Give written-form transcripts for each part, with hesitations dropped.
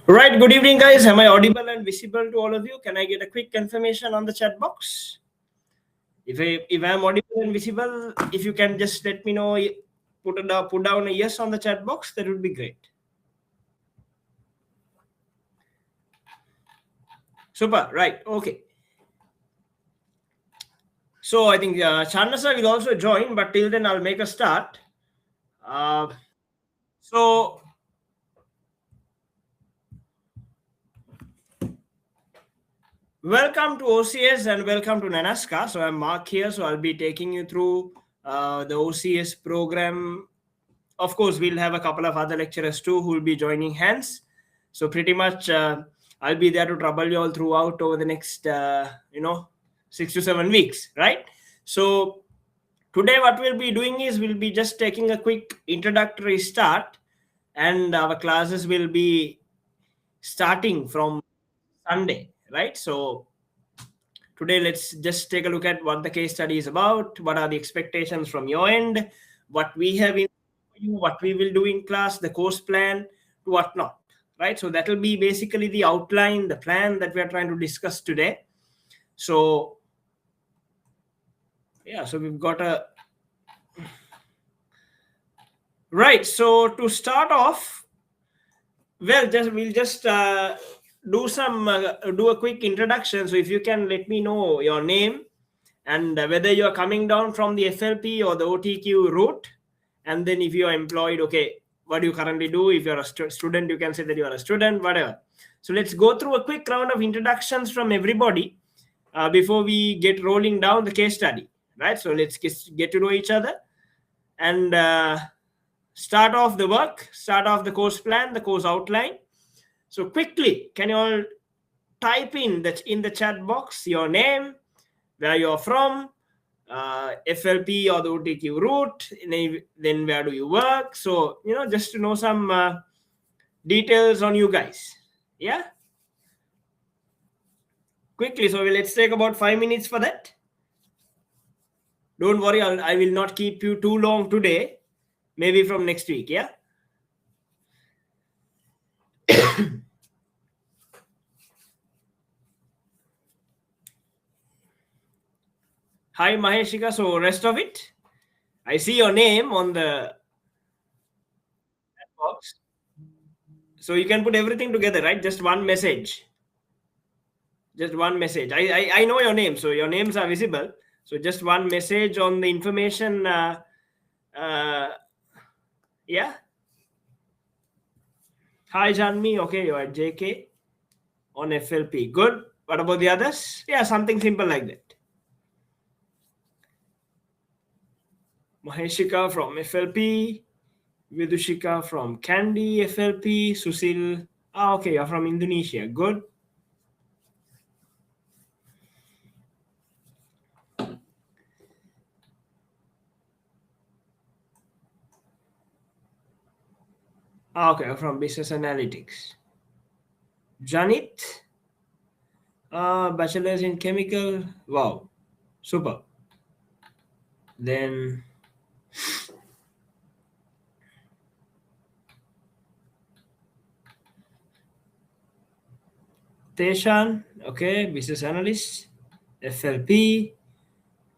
Right, good evening, guys. Am I audible and visible to all of you? Can I get a quick confirmation on the chat box? If I'm audible and visible, if you can just let me know, put down a yes on the chat box, that would be great. Super, right, okay. So I think Chanasa will also join, but till then I'll make a start. So welcome to OCS and welcome to Nanaska. So I'm Mark here, so I'll be taking you through the OCS program. Of course, we'll have a couple of other lecturers too who will be joining hands. So pretty much I'll be there to trouble you all throughout over the next, 6 to 7 weeks, right? So today what we'll be doing is we'll be just taking a quick introductory start, and our classes will be starting from Sunday, right? So today let's just take a look at what the case study is about, what are the expectations from your end, what we have in what we will do in class, the course plan, whatnot, right? So that will be basically the outline, the plan that we are trying to discuss today. So yeah, so we've got a right. So to start off, well, we'll just do a quick introduction. So if you can let me know your name and whether you are coming down from the FLP or the OTQ route, and then if you are employed, okay, what do you currently do? If you're a student, you can say that you are a student, whatever. So let's go through a quick round of introductions from everybody before we get rolling down the case study, right? So let's get to know each other and start off the work, start off the course plan, the course outline. So quickly, can you all type in the chat box your name, where you're from, FLP or the OTQ route, then where do you work? So, just to know some details on you guys. Yeah? Quickly, so let's take about 5 minutes for that. Don't worry, I will not keep you too long today. Maybe from next week, yeah? Hi, Maheshika. So, rest of it, I see your name on the box. So, you can put everything together, right? Just one message. Just one message. I know your name, so your names are visible. So, just one message on the information. Yeah. Hi, Janmi. Okay, you're at JK on FLP. Good. What about the others? Yeah, something simple like that. Maheshika from FLP, Vidushika from Candy FLP, Susil. Okay, you're from Indonesia. Good. Okay, you're from Business Analytics. Janit, bachelor's in chemical. Wow, super. Then Teshan, okay, business analyst, FLP,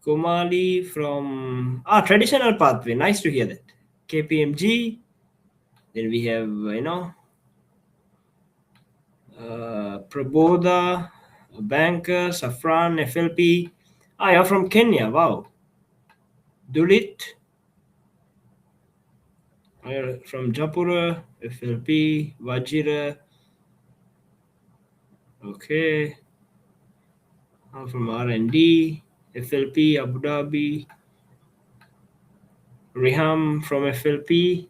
Kumali from traditional pathway. Nice to hear that. KPMG. Then we have Prabodha, a banker, Safran, FLP. You're from Kenya. Wow. Dulit, from Japura, FLP, Vajira. Okay. I'm from R&D, FLP, Abu Dhabi. Riham from FLP.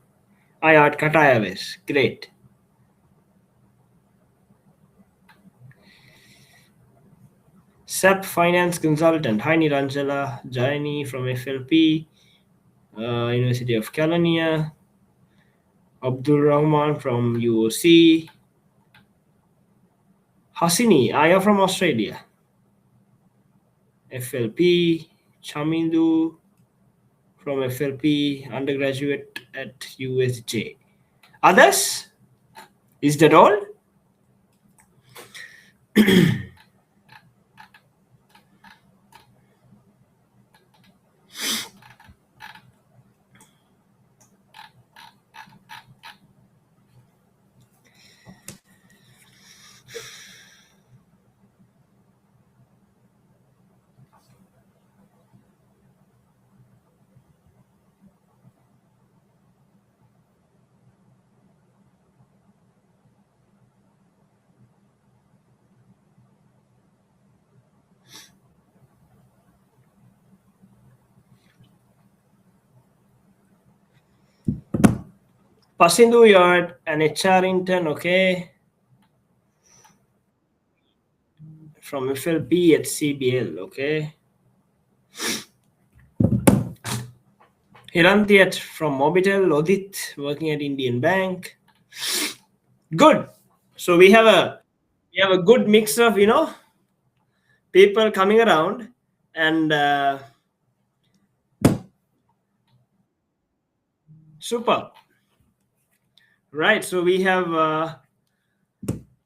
At Katayaves. Great. SAP Finance Consultant. Hi Niranjala. Jaini from FLP. University of Kelaniya. Abdul Rahman from UOC. Hasini, you're from Australia. FLP. Chamindu from FLP, undergraduate at USJ. Others? Is that all? Pasindu, you're an HR intern, okay? From FLP at CBL, okay? Hirantiat from Mobitel, Odit working at Indian Bank. Good. So we have a good mix of people coming around, and super. Right. So we have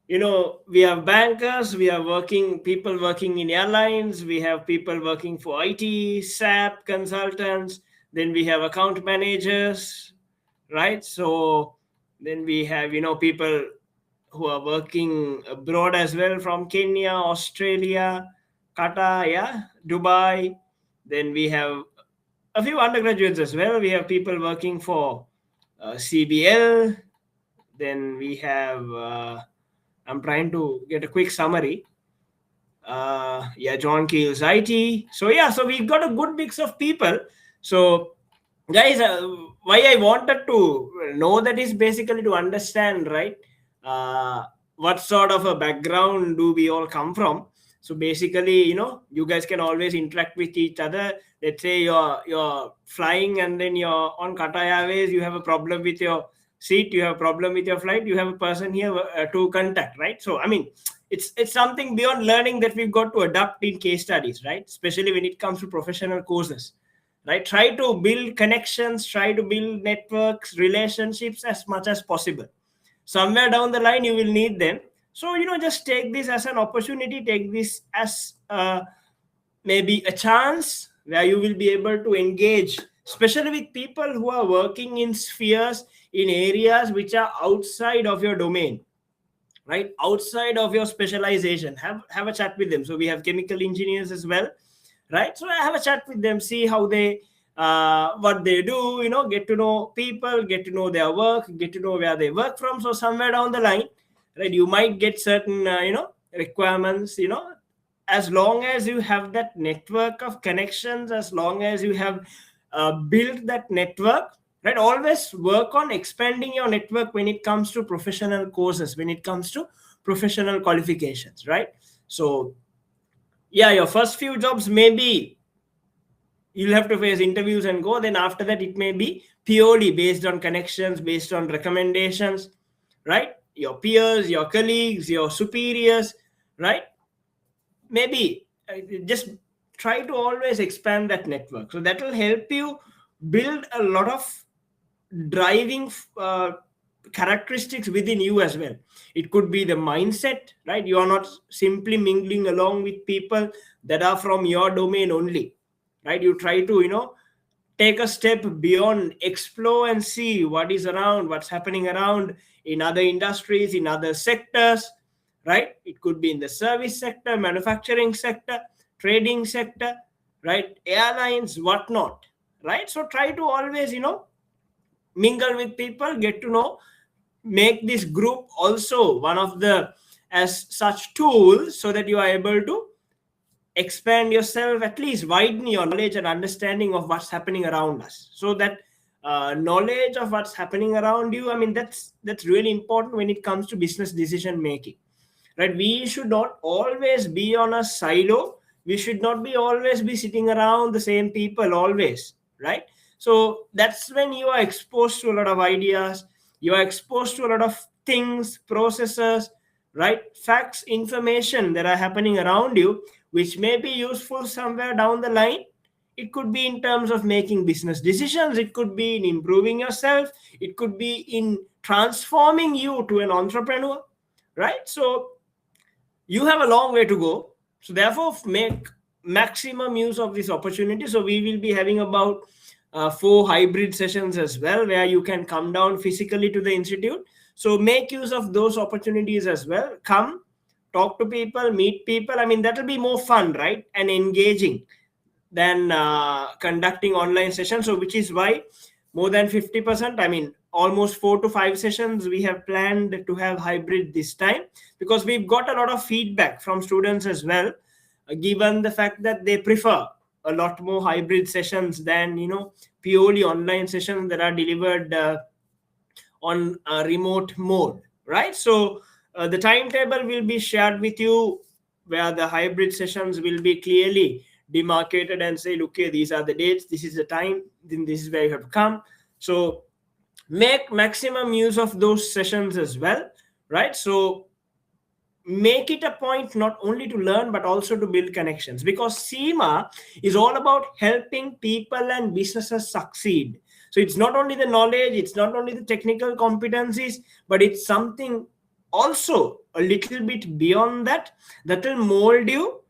we have bankers, we have working people working in airlines, we have people working for IT, SAP consultants, then we have account managers, right? So then we have people who are working abroad as well, from Kenya, Australia, Qatar, yeah, Dubai. Then we have a few undergraduates as well. We have people working for CBL. Then we have I'm trying to get a quick summary. Yeah, John Keel's IT. So yeah, so we've got a good mix of people. So guys, why I wanted to know that is basically to understand, right? What sort of a background do we all come from? So basically, you guys can always interact with each other. Let's say you're flying and then you're on Qatar Airways, you have a problem with your seat, you have a problem with your flight, you have a person here to contact, right? So I mean, it's something beyond learning that we've got to adapt in case studies, right? Especially when it comes to professional courses, right? Try to build connections, try to build networks, relationships as much as possible. Somewhere down the line you will need them. So just take this as an opportunity, take this as maybe a chance where you will be able to engage, especially with people who are working in spheres, in areas which are outside of your domain, right? Outside of your specialization. Have a chat with them. So we have chemical engineers as well, right? So I have a chat with them, see how they what they do, get to know people, get to know their work, get to know where they work from. So somewhere down the line, right, you might get certain requirements, as long as you have that network of connections, as long as you have built that network, right? Always work on expanding your network when it comes to professional courses, when it comes to professional qualifications, right? So yeah, your first few jobs, maybe you'll have to face interviews and go. Then after that, it may be purely based on connections, based on recommendations, right? Your peers, your colleagues, your superiors, right? Maybe just try to always expand that network. So that will help you build a lot of driving characteristics within you as well. It could be the mindset, right? You are not simply mingling along with people that are from your domain only, right? You try to take a step beyond, explore and see what is around, what's happening around in other industries, in other sectors, right? It could be in the service sector, manufacturing sector, trading sector, right? Airlines, whatnot, right? So try to always mingle with people, get to know, make this group also one of the as such tools, so that you are able to expand yourself, at least widen your knowledge and understanding of what's happening around us. So that knowledge of what's happening around you, I mean, that's really important when it comes to business decision making, right? We should not always be on a silo, we should not be always be sitting around the same people always, right? So that's when you are exposed to a lot of ideas, you are exposed to a lot of things, processes, right? Facts, information that are happening around you, which may be useful somewhere down the line. It could be in terms of making business decisions, it could be in improving yourself, it could be in transforming you to an entrepreneur, right? So you have a long way to go. So therefore, make maximum use of this opportunity. So we will be having about 4 hybrid sessions as well, where you can come down physically to the institute. So make use of those opportunities as well. Come, talk to people, meet people. I mean, that will be more fun, right, and engaging than conducting online sessions. So which is why more than 50%, I mean almost 4 to 5 sessions we have planned to have hybrid this time, because we've got a lot of feedback from students as well, given the fact that they prefer a lot more hybrid sessions than purely online sessions that are delivered on a remote mode, right? So the timetable will be shared with you, where the hybrid sessions will be clearly demarcated and say, look here, these are the dates, this is the time, then this is where you have to come. So make maximum use of those sessions as well, right? So make it a point not only to learn but also to build connections, because SEMA is all about helping people and businesses succeed. So it's not only the knowledge, it's not only the technical competencies, but it's something also a little bit beyond that, that will mold you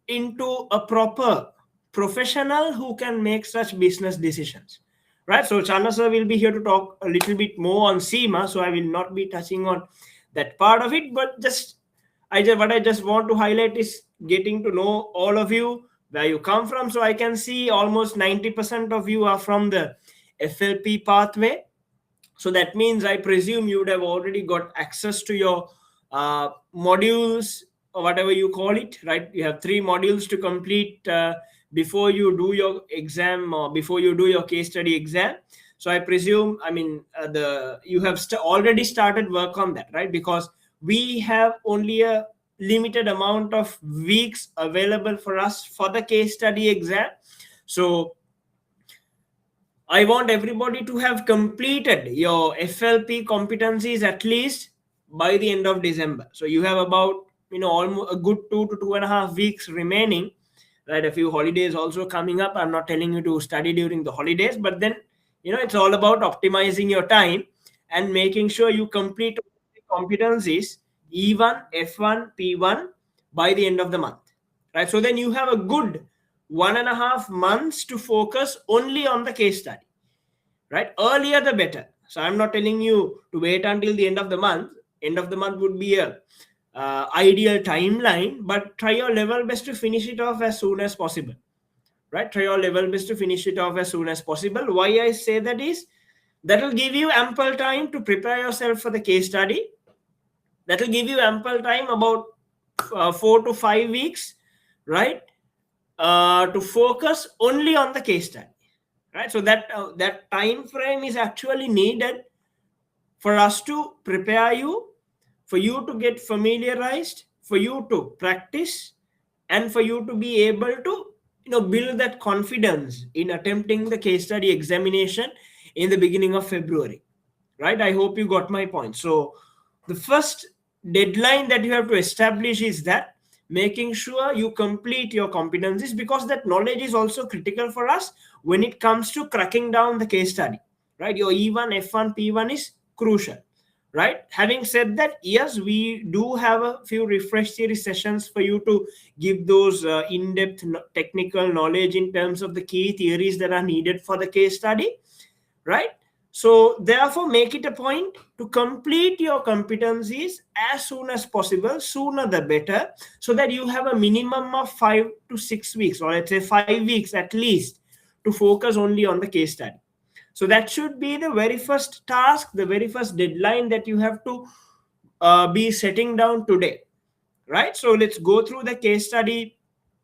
into a proper professional who can make such business decisions, right? So Chana sir will be here to talk a little bit more on SEMA, so I will not be touching on that part of it, but what I just want to highlight is getting to know all of you, where you come from. So I can see almost 90% of you are from the FLP pathway. So that means I presume you would have already got access to your modules, or whatever you call it, right? You have 3 modules to complete before you do your exam, or before you do your case study exam. So I presume, I mean, you have already started work on that, right? Because we have only a limited amount of weeks available for us for the case study exam. So I want everybody to have completed your FLP competencies at least by the end of December. So you have about, almost a good 2 to 2.5 weeks remaining, right? A few holidays also coming up. I'm not telling you to study during the holidays, but then, it's all about optimizing your time and making sure you complete competencies, E1, F1, P1 by the end of the month, right? So then you have a good 1.5 months to focus only on the case study, right? Earlier the better. So I'm not telling you to wait until the end of the month. End of the month would be a ideal timeline, but try your level best to finish it off as soon as possible, right? Try your level best to finish it off as soon as possible. Why I say that is, that will give you ample time to prepare yourself for the case study. That will give you ample time, about 4 to 5 weeks, right, to focus only on the case study, right? So that time frame is actually needed for us to prepare you, for you to get familiarized, for you to practice, and for you to be able to build that confidence in attempting the case study examination in the beginning of February, right? I hope you got my point. So the first deadline that you have to establish is that making sure you complete your competencies, because that knowledge is also critical for us when it comes to cracking down the case study, right? Your E1, F1, P1 is crucial, right? Having said that, yes, we do have a few refresh series sessions for you to give those in-depth technical knowledge in terms of the key theories that are needed for the case study, right? So therefore, make it a point to complete your competencies as soon as possible, sooner the better, so that you have a minimum of 5 to 6 weeks, or let's say 5 weeks at least, to focus only on the case study. So that should be the very first task, the very first deadline that you have to be setting down today, right? So let's go through the case study,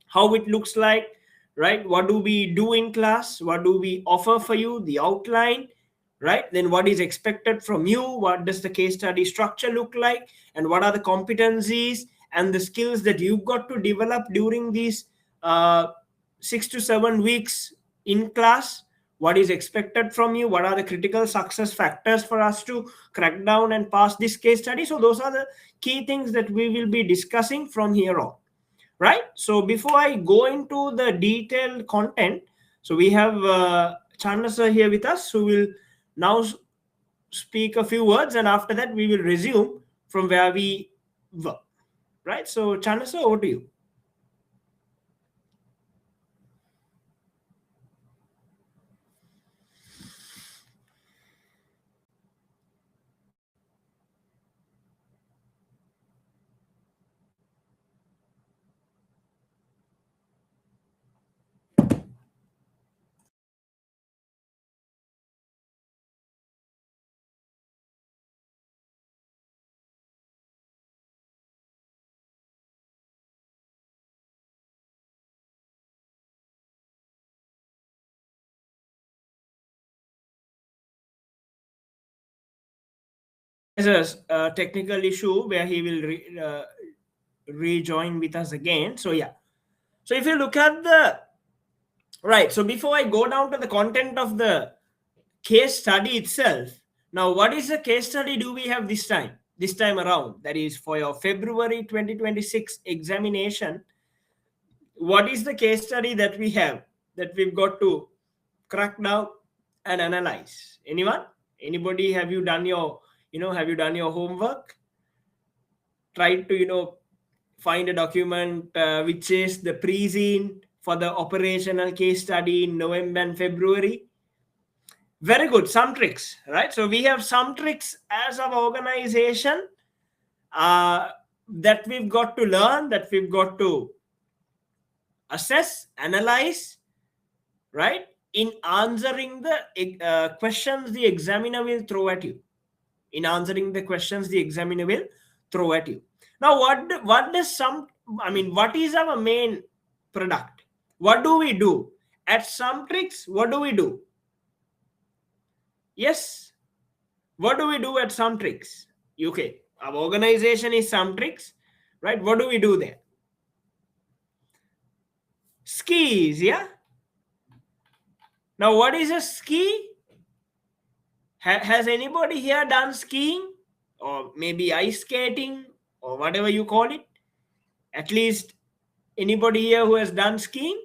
how it looks like, right? What do we do in class? What do we offer for you? The outline, right? Then what is expected from you? What does the case study structure look like? And what are the competencies and the skills that you've got to develop during these 6 to 7 weeks in class? What is expected from you? What are the critical success factors for us to crack down and pass this case study? So those are the key things that we will be discussing from here on, right? So before I go into the detailed content, so we have Chandra sir here with us, who will now speak a few words, and after that we will resume from where we were. right? So Chanasa, over to you. There's a technical issue where he will rejoin with us again. So yeah, so if you look at the right, so before I go down to the content of the case study itself, now what is the case study do we have this time around, that is for your February 2026 examination? What is the case study that we have, that we've got to crack down and analyze? Anybody, have you done your have you done your homework? Tried to find a document which is the pre-scene for the operational case study in November and February? Very good. Some tricks, right? So we have some tricks as our organization that we've got to learn, that we've got to assess, analyze, right? In answering the questions the examiner will throw at you. In answering the questions the examiner will throw at you. Now, what does what is our main product? What do we do? At some tricks, what do we do? Yes. What do we do at some tricks? UK. Our organization is some tricks, right? What do we do there? Skis, yeah? Now, what is a ski? Has anybody here done skiing? Or maybe ice skating? Or whatever you call it? At least anybody here who has done skiing?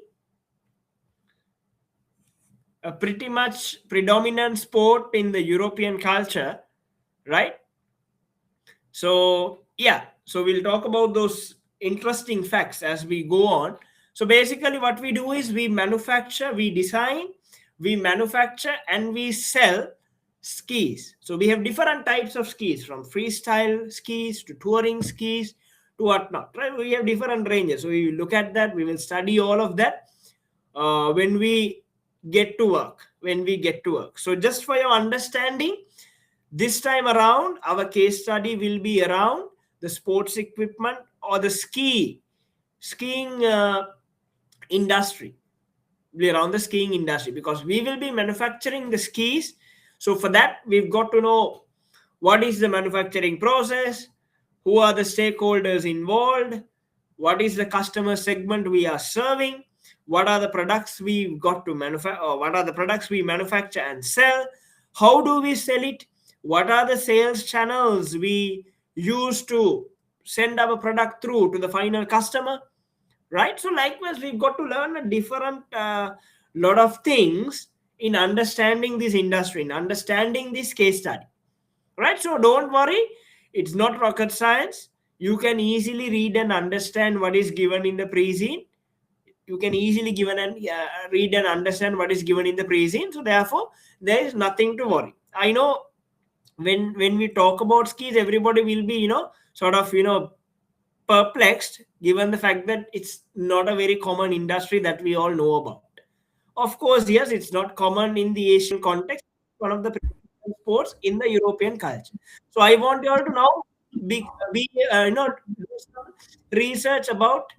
A pretty much predominant sport in the European culture, right? So yeah, so we'll talk about those interesting facts as we go on. So basically what we do is we manufacture, we design, we manufacture, and we sell skis. So we have different types of skis, from freestyle skis to touring skis to whatnot, right? We have different ranges. So we look at that, we will study all of that when we get to work. So just for your understanding, this time around our case study will be around the sports equipment or the skiing industry. Be around the skiing industry, because we will be manufacturing the skis. So for that, we've got to know what is the manufacturing process, who are the stakeholders involved, what is the customer segment we are serving, what are the products we've got to manufacture, or what are the products we manufacture and sell, how do we sell it, what are the sales channels we use to send our product through to the final customer, right? So likewise, we've got to learn a different lot of things in understanding this industry, in understanding this case study, right? So don't worry, it's not rocket science. You can easily read and understand what is given in the pre-scene. You can easily read and understand what is given in the pre-scene. So therefore, there is nothing to worry. I know when we talk about skis, everybody will be sort of perplexed, given the fact that it's not a very common industry that we all know about. Of course, yes, it's not common in the Asian context. One of the sports in the European culture. So I want you all to now do some research about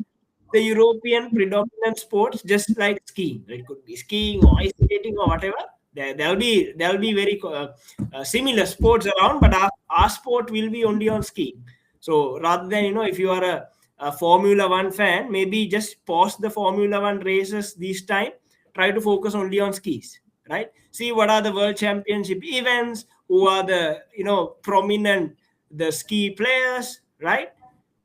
the European predominant sports, just like skiing. It could be skiing or ice skating or whatever. There'll be very similar sports around, but our sport will be only on skiing. So rather than if you are a Formula One fan, maybe just pause the Formula One races this time. Try to focus only on skis, right? See what are the World Championship events, who are the prominent the ski players, right?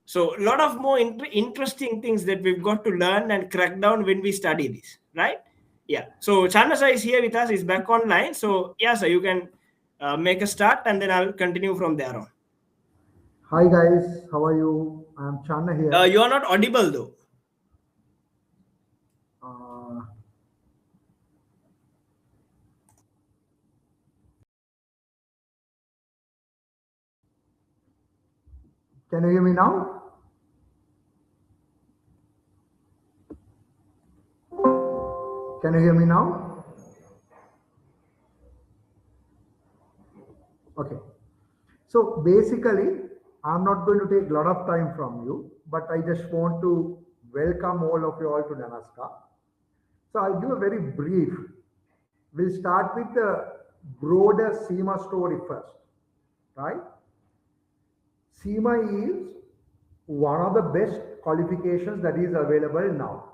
So a lot of more interesting things that we've got to learn and crack down when we study this, right? Yeah. So Chanasa is here with us, is back online. So yeah, so you can make a start and then I'll continue from there on. Hi guys, how are you? I'm Channa here. You are not audible though. Uh, can you hear me now? Can you hear me now? Okay. So basically, I'm not going to take a lot of time from you, but I just want to welcome all of you all to Nanaska. So I'll give a very brief. We'll start with the broader SEMA story first, right? SEMA is one of the best qualifications that is available now.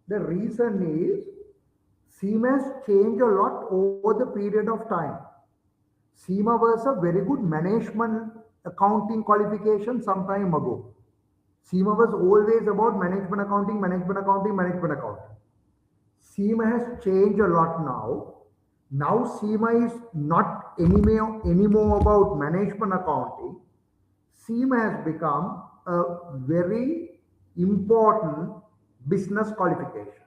The reason is SEMA has changed a lot over the period of time. SEMA was a very good management accounting qualification some time ago. SEMA was always about management accounting, management accounting, management accounting. SEMA has changed a lot now. Now SEMA is not anymore about management accounting. SEMA has become a very important business qualification.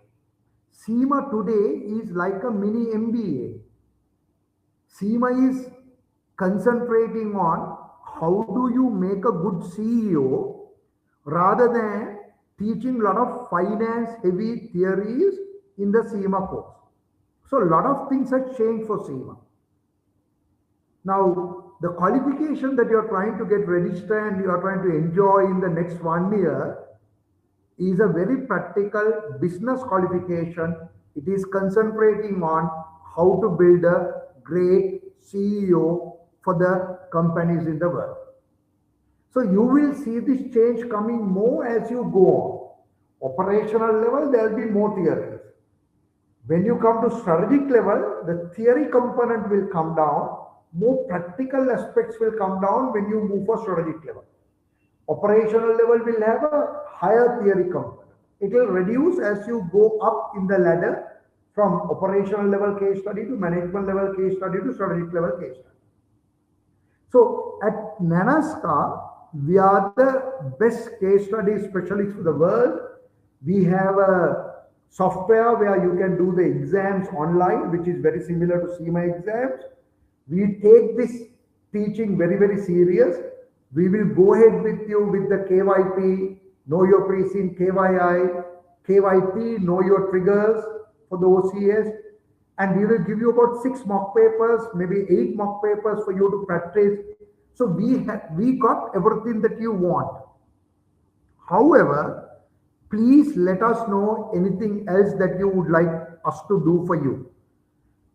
SEMA today is like a mini MBA. SEMA is concentrating on how do you make a good CEO rather than teaching a lot of finance heavy theories in the SEMA course. So a lot of things have changed for SEMA. Now, the qualification that you're trying to get registered and you are trying to enjoy in the next 1 year is a very practical business qualification. It is concentrating on how to build a great CEO for the companies in the world. So you will see this change coming more as you go on. Operational level, there will be more theories. When you come to strategic level, the theory component will come down. More practical aspects will come down when you move for strategic level. Operational level will have a higher theory component. It will reduce as you go up in the ladder from operational level case study to management level case study to strategic level case study. So at Nanaska, we are the best case study specialists for the world. We have a software where you can do the exams online, which is very similar to SEMA exams. We take this teaching very, very serious. We will go ahead with you with the KYP, know your pre-scene, KYI, KYP, know your triggers for the OCS. And we will give you about 6 mock papers, maybe 8 mock papers for you to practice. So we got everything that you want. However, please let us know anything else that you would like us to do for you.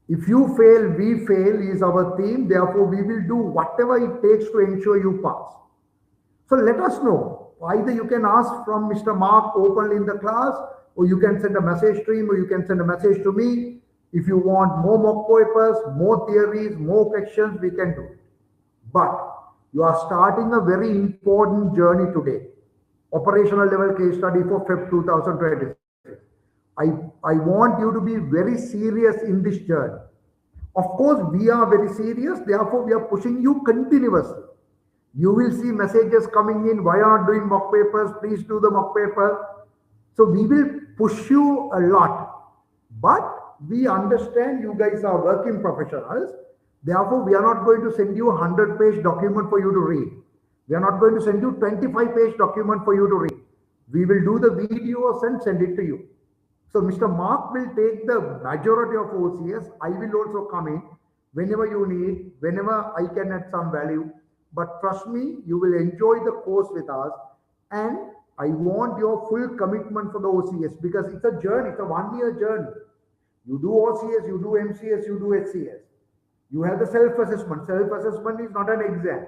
If you fail, we fail is our theme. Therefore, we will do whatever it takes to ensure you pass. So let us know. Either you can ask from Mr. Mark openly in the class, or you can send a message to him, or you can send a message to me. If you want more mock papers, more theories, more questions, we can do it. But you are starting a very important journey today. Operational level case study for Feb 2026. I want you to be very serious in this journey. Of course, we are very serious. Therefore, we are pushing you continuously. You will see messages coming in. Why are not doing mock papers? Please do the mock paper. So we will push you a lot. But we understand you guys are working professionals. Therefore, we are not going to send you a 100-page document for you to read. We are not going to send you 25-page document for you to read. We will do the videos and send it to you. So Mr. Mark will take the majority of OCS. I will also come in whenever you need, whenever I can add some value. But trust me, you will enjoy the course with us. And I want your full commitment for the OCS because it's a journey. It's a 1-year journey. You do OCS, you do MCS, you do HCS. You have the self-assessment. Self-assessment is not an exam.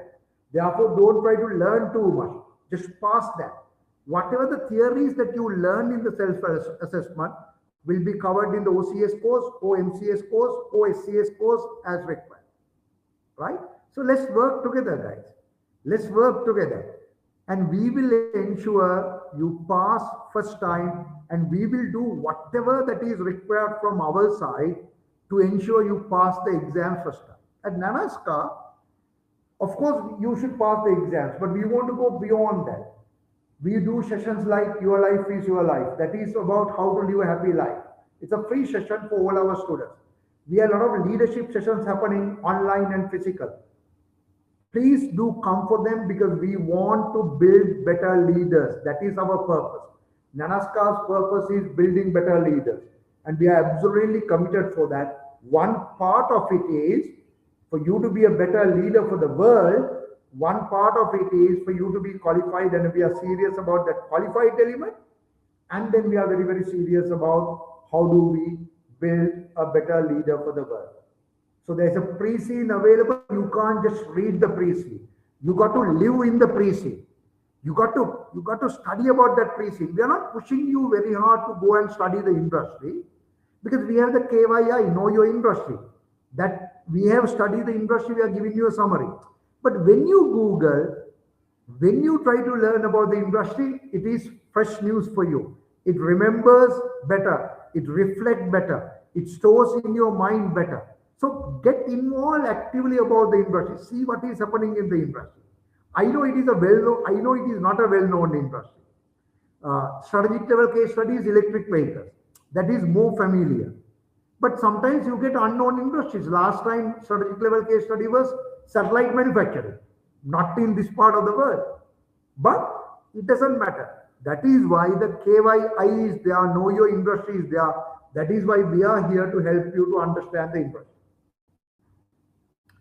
Therefore, don't try to learn too much. Just pass that. Whatever the theories that you learn in the self-assessment will be covered in the OCS course, or MCS course, or SCS course as required. Right? So let's work together, guys. Let's work together. And we will ensure you pass first time, and we will do whatever that is required from our side to ensure you pass the exam first time. At Nanaska, of course, you should pass the exams, but we want to go beyond that. We do sessions like Your Life is Your Life. That is about how to live a happy life. It's a free session for all our students. We have a lot of leadership sessions happening online and physical. Please do come for them because we want to build better leaders. That is our purpose. Nanaska's purpose is building better leaders. And we are absolutely committed for that. One part of it is for you to be a better leader for the world. One part of it is for you to be qualified, and we are serious about that qualified element. And then we are very, very serious about how do we build a better leader for the world. So there's a pre-scene available. You can't just read the pre-scene. You got to live in the pre-scene. You got to study about that pre-scene. We are not pushing you very hard to go and study the industry because we have the KYI, know your industry. That we have studied the industry, we are giving you a summary. But when you Google, when you try to learn about the industry, it is fresh news for you. It remembers better. It reflects better. It stores in your mind better. So get involved actively about the industry. See what is happening in the industry. I know it is a well-known, I know it is not a well-known industry. Strategic level case studies, electric vehicles. That is more familiar. But sometimes you get unknown industries. Last time strategic level case study was satellite manufacturing, not in this part of the world. But it doesn't matter. That is why the KYI is there, know your industry is there. That is why we are here to help you to understand the industry.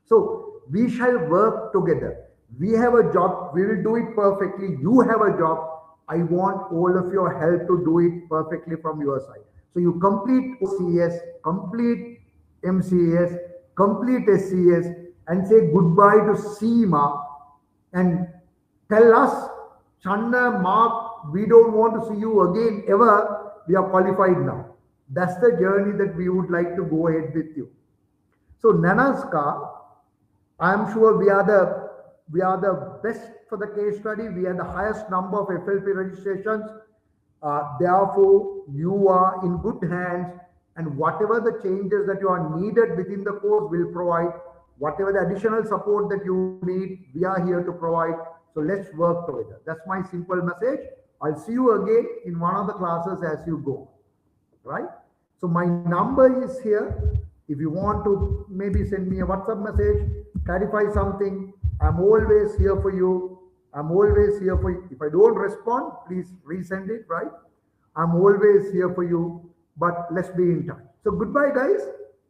So we shall work together. We have a job. We will do it perfectly. You have a job. I want all of your help to do it perfectly from your side. So you complete OCS, complete MCS, complete SCS, and say goodbye to Seema and tell us, Channa, Mark, we don't want to see you again ever. We are qualified now. That's the journey that we would like to go ahead with you. So Nanaska, I am sure we are the best for the case study. We have the highest number of FLP registrations. Therefore, you are in good hands, and whatever the changes that you are needed within the course will provide. Whatever the additional support that you need, we are here to provide. So let's work together. That's my simple message. I'll see you again in one of the classes as you go. Right? So my number is here. If you want to maybe send me a WhatsApp message, clarify something, I'm always here for you. I'm always here for you. If I don't respond, please resend it, right? I'm always here for you, but let's be in touch. So goodbye, guys.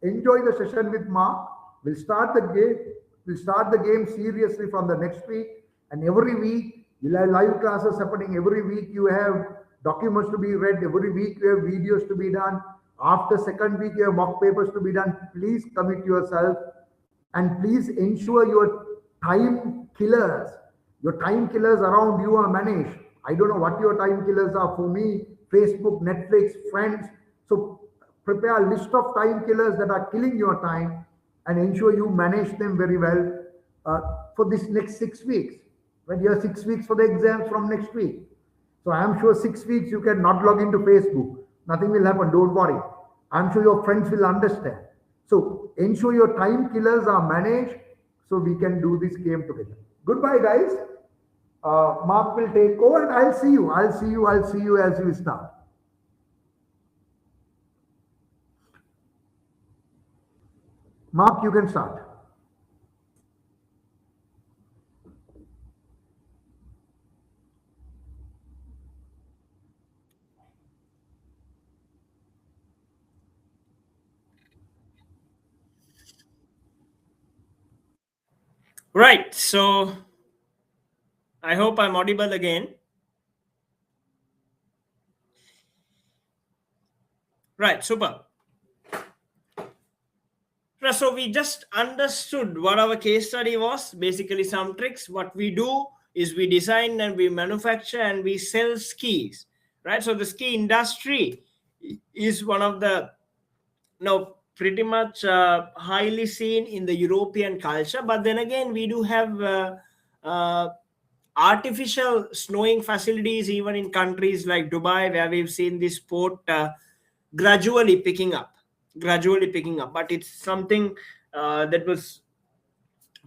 Enjoy the session with Mark. We'll start the game. We'll start the game seriously from the next week. And every week, you'll have live classes happening. Every week, you have documents to be read. Every week, you have videos to be done. After second week, you have mock papers to be done. Please commit yourself. And please ensure your time killers around you are managed. I don't know what your time killers are. For me, Facebook, Netflix, friends. So prepare a list of time killers that are killing your time and ensure you manage them very well for this next 6 weeks. When you have 6 weeks for the exams from next week. So I am sure 6 weeks you can not log into Facebook. Nothing will happen. Don't worry. I'm sure your friends will understand. So ensure your time killers are managed so we can do this game together. Goodbye, guys. Mark will take over and I'll see you. I'll see you as we start. Mark, you can start. Right. So I hope I'm audible again. Right. Super. So we just understood what our case study was. Basically, some tricks. What we do is we design and we manufacture and we sell skis. Right. So the ski industry is one of the pretty much highly seen in the European culture. But then again, we do have artificial snowing facilities even in countries like Dubai, where we've seen this sport gradually picking up. But it's something that was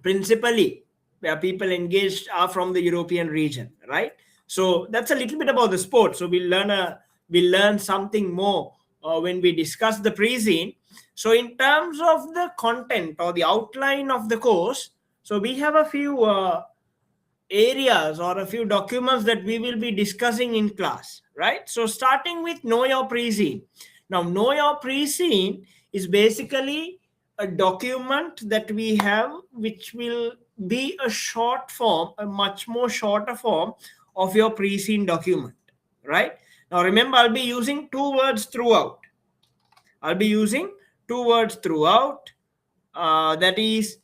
principally where people engaged are from the European region, right? So that's a little bit about the sport. So we'll learn something more when we discuss the pre-scene. So in terms of the content or the outline of the course, so we have a few areas or a few documents that we will be discussing in class, right? So starting with know your pre-scene. Now know your pre-scene is basically a document that we have which will be a short form, a much more shorter form of your pre-scene document, right? Now remember, I'll be using two words throughout. I'll be using two words throughout, that is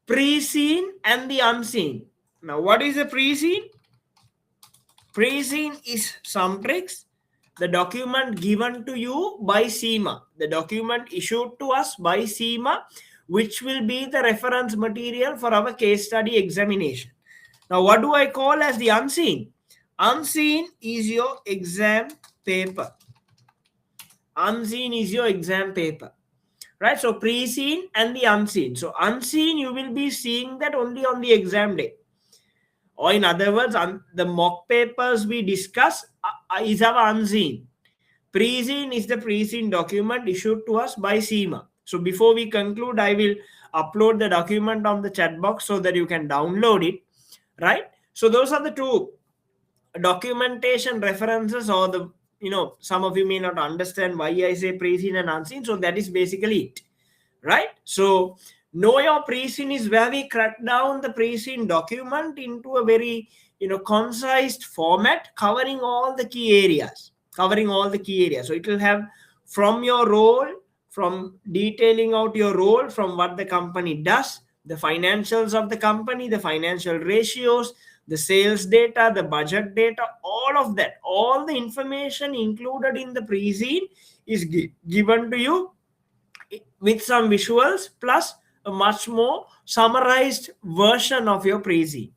pre-scene and the unseen. Now, what is a pre-scene? Pre-scene is some tricks, the document given to you by SEMA, the document issued to us by SEMA, which will be the reference material for our case study examination. Now, what do I call as the unseen? Unseen is your exam paper. Unseen is your exam paper, right? So pre-seen and the unseen. So unseen, you will be seeing that only on the exam day, or in other words, the mock papers we discuss is our unseen. Pre-seen is the pre-seen document issued to us by SEMA. So before we conclude, I will upload the document on the chat box so that you can download it, right? So those are the two documentation references, or the, some of you may not understand why I say pre-seen and unseen. So that is basically it, right? So know your pre-seen is where we crack down the pre-seen document into a very concise format, covering all the key areas. So it will have from your role, from detailing out your role, from what the company does, the financials of the company, the financial ratios, the sales data, the budget data, all of that, all the information included in the pre-scene is given to you with some visuals plus a much more summarized version of your pre-scene.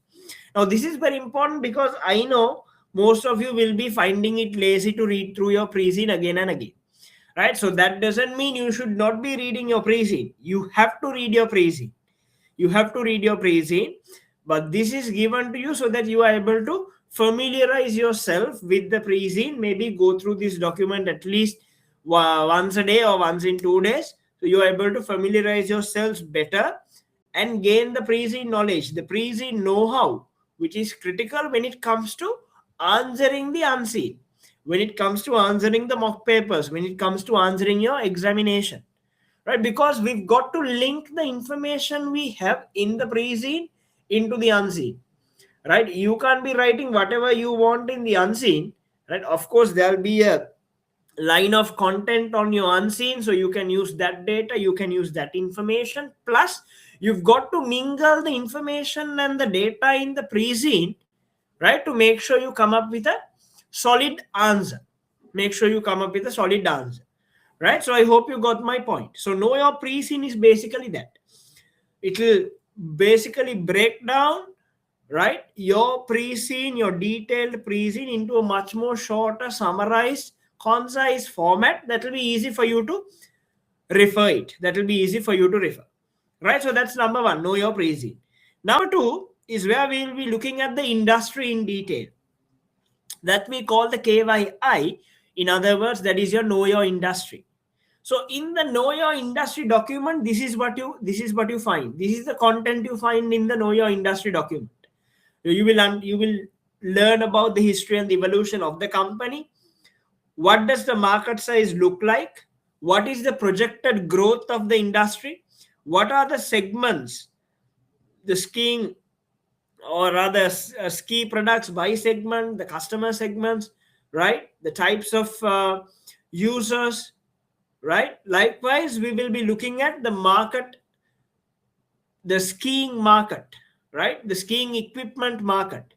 Now, this is very important because I know most of you will be finding it lazy to read through your pre-scene again and again, right? So that doesn't mean you should not be reading your pre-scene. You have to read your pre-scene. But this is given to you so that you are able to familiarize yourself with the pre-scene. Maybe go through this document at least once a day or once in 2 days. So you are able to familiarize yourselves better and gain the pre-scene knowledge, the pre-scene know-how, which is critical when it comes to answering the unseen, when it comes to answering the mock papers, when it comes to answering your examination, right? Because we've got to link the information we have in the pre-scene into the unseen, right? You can't be writing whatever you want in the unseen, right? Of course, there'll be a line of content on your unseen, so you can use that data, you can use that information, plus you've got to mingle the information and the data in the pre-scene, right, to make sure you come up with a solid answer. Right? So I hope you got my point. So know your pre-scene is basically that. It will basically break down, right, your pre-scene, your detailed pre-scene into a much more shorter, summarized, concise format that will be easy for you to refer. Right? So that's number one, know your pre-scene. Number two is where we will be looking at the industry in detail. That we call the KYI. In other words, that is your know your industry. So in the know your industry document, this is what you find. This is the content you find in the know your industry document. You will learn about the history and the evolution of the company. What does the market size look like? What is the projected growth of the industry? What are the segments, the skiing, or rather ski products by segment, the customer segments, right? The types of users, right? Likewise, we will be looking at the market, the skiing market, right? The skiing equipment market,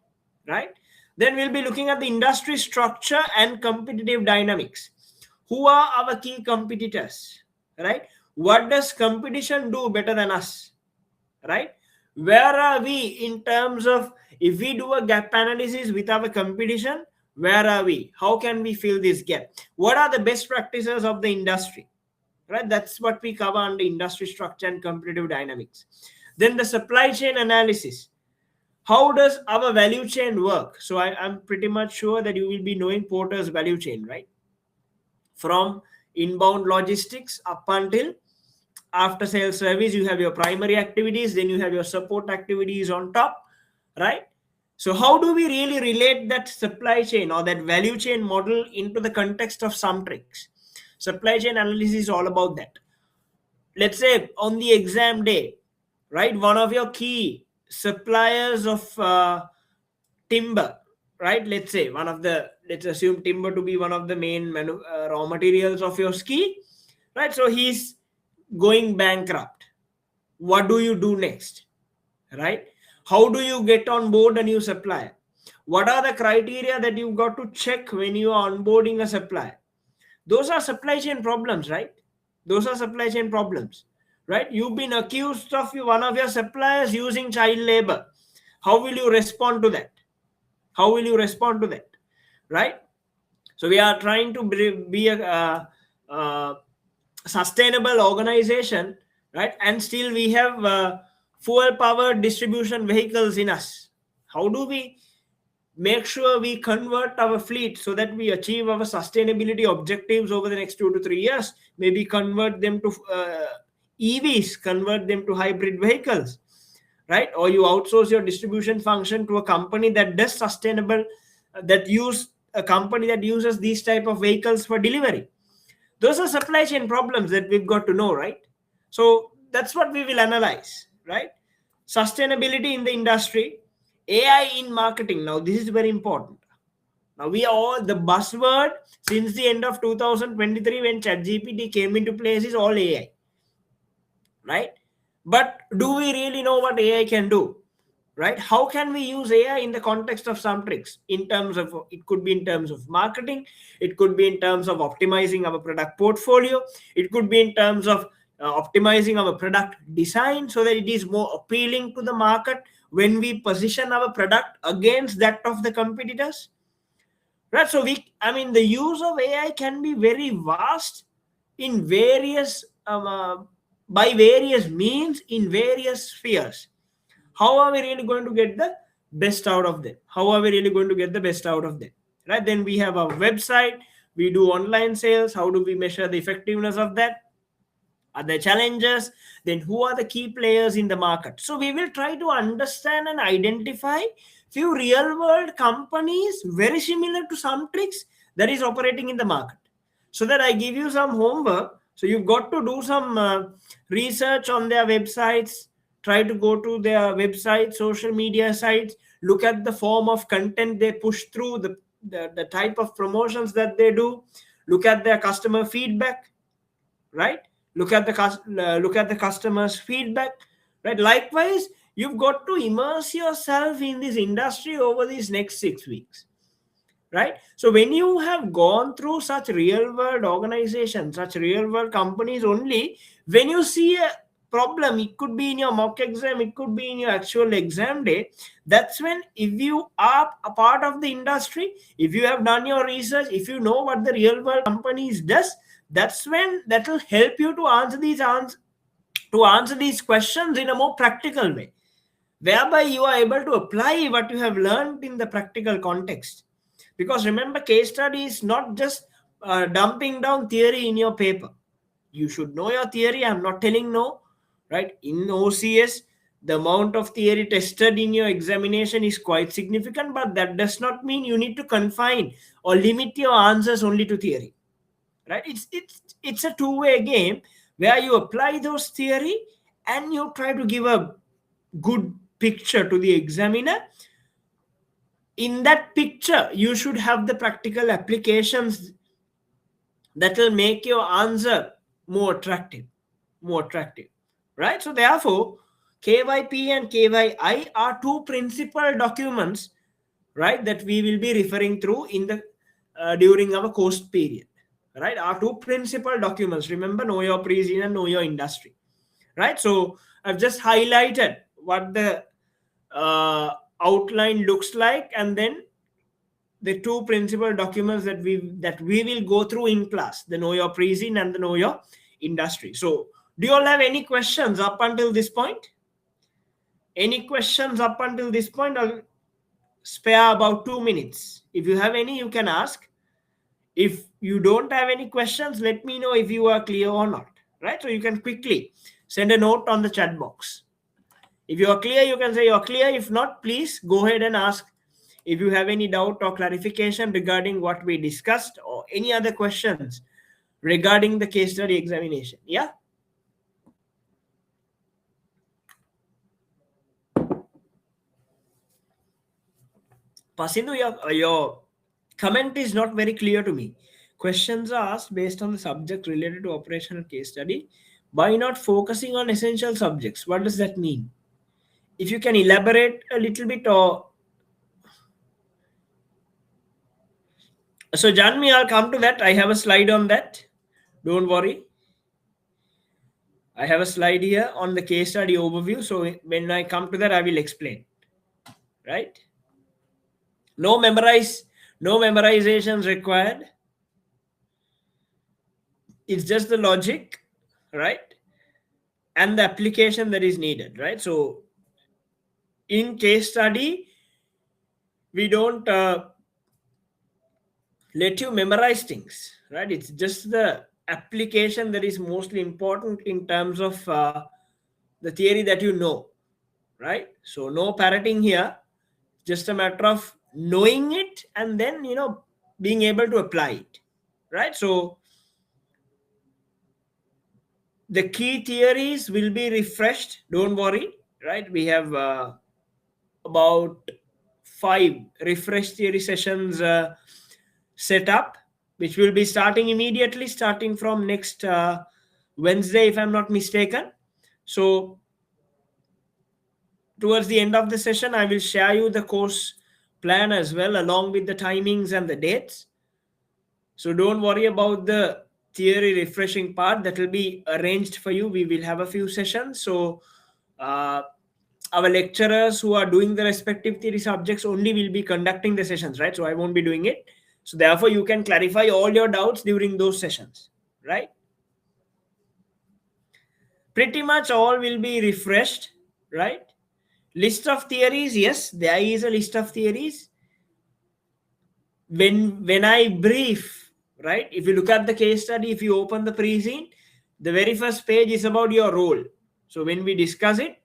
right? Then we'll be looking at the industry structure and competitive dynamics. Who are our key competitors, right? What does competition do better than us, right? Where are we in terms of, if we do a gap analysis with our competition, where are we? How can we fill this gap? What are the best practices of the industry, right? That's what we cover under industry structure and competitive dynamics. Then the supply chain analysis. How does our value chain work? So I'm pretty much sure that you will be knowing Porter's value chain, right? From inbound logistics up until after sales service, you have your primary activities, then you have your support activities on top, right? So how do we really relate that supply chain or that value chain model into the context of some tricks? Supply chain analysis is all about that. Let's say on the exam day, right, one of your key suppliers of timber, right, let's assume timber to be one of the main raw materials of your ski, right? So he's going bankrupt. What do you do next, right? How do you get on board a new supplier? What are the criteria that you've got to check when you are onboarding a supplier? Those are supply chain problems, right? Those are supply chain problems, right? You've been accused of one of your suppliers using child labor. How will you respond to that? How will you respond to that, right? So we are trying to be a sustainable organization, right? And still we have fuel powered distribution vehicles in us. How do we make sure we convert our fleet so that we achieve our sustainability objectives over the next 2 to 3 years? Maybe convert them to EVs, convert them to hybrid vehicles, right? Or you outsource your distribution function to a company that does sustainable, a company that uses these type of vehicles for delivery. Those are supply chain problems that we've got to know, right? So that's what we will analyze, right? Sustainability in the industry, AI in marketing. Now this is very important. Now we are all, the buzzword since the end of 2023 when ChatGPT came into place is all AI, right? But do we really know what AI can do, right? How can we use AI in the context of some tricks? In terms of, it could be in terms of marketing, it could be in terms of optimizing our product portfolio, it could be in terms of optimizing our product design so that it is more appealing to the market when we position our product against that of the competitors, right? So the use of AI can be very vast in various by various means in various spheres. How are we really going to get the best out of them? How are we really going to get the best out of them, right? Then we have our website, we do online sales. How do we measure the effectiveness of that? Are there challenges? Then who are the key players in the market? So we will try to understand and identify few real world companies very similar to some tricks that is operating in the market, so that I give you some homework. So you've got to do some research on their websites, try to go to their website, social media sites, look at the form of content they push through, the type of promotions that they do, look at their customer feedback, right? Look at the customers feedback, right? Likewise, you've got to immerse yourself in this industry over these next 6 weeks, right? So when you have gone through such real world organizations, such real world companies, only when you see a problem, it could be in your mock exam, it could be in your actual exam day, that's when, if you are a part of the industry, if you have done your research, if you know what the real world companies does, that's when that will help you to answer these questions in a more practical way, whereby you are able to apply what you have learned in the practical context. Because remember, case study is not just dumping down theory in your paper. You should know your theory. I'm not telling no, right? In OCS, the amount of theory tested in your examination is quite significant, but that does not mean you need to confine or limit your answers only to theory, right? It's a two-way game where you apply those theory and you try to give a good picture to the examiner. In that picture, you should have the practical applications that will make your answer more attractive, right? So therefore, KYP and KYI are two principal documents, right, that we will be referring through in the during our course period, right? Are two principal documents. Remember, know your pre-scene and know your industry, right? So I've just highlighted what the outline looks like, and then the two principal documents that we will go through in class: the know your pre-scene and the know your industry. So do you all have any questions up until this point? Any questions up until this point? I'll spare about 2 minutes. If you have any, you can ask. If you don't have any questions, let me know if you are clear or not, right? So you can quickly send a note on the chat box. If you are clear, you can say you're clear. If not, please go ahead and ask if you have any doubt or clarification regarding what we discussed or any other questions regarding the case study examination. Yeah. Pasindu, your comment is not very clear to me. Questions are asked based on the subject related to operational case study by not focusing on essential subjects. What does that mean? If you can elaborate a little bit, or so Janmi, I'll come to that. I have a slide on that. Don't worry. I have a slide here on the case study overview. So when I come to that, I will explain. Right? No memorizations required. It's just the logic, right? And the application that is needed, right? So in case study, we don't let you memorize things, right? It's just the application that is mostly important in terms of the theory that you know, right? So no parroting here, just a matter of knowing it and then being able to apply it, right? So the key theories will be refreshed, don't worry, right? We have about 5 refresh theory sessions set up, which will be starting immediately, starting from next Wednesday, if I'm not mistaken. So towards the end of the session, I will share you the course plan as well, along with the timings and the dates. So don't worry about the theory refreshing part. That will be arranged for you. We will have a few sessions. So our lecturers who are doing the respective theory subjects only will be conducting the sessions, right? So I won't be doing it. So therefore, you can clarify all your doubts during those sessions, right? Pretty much all will be refreshed, right? List of theories, yes, there is a list of theories. When I brief, right? If you look at the case study, if you open the present, the very first page is about your role. So when we discuss it,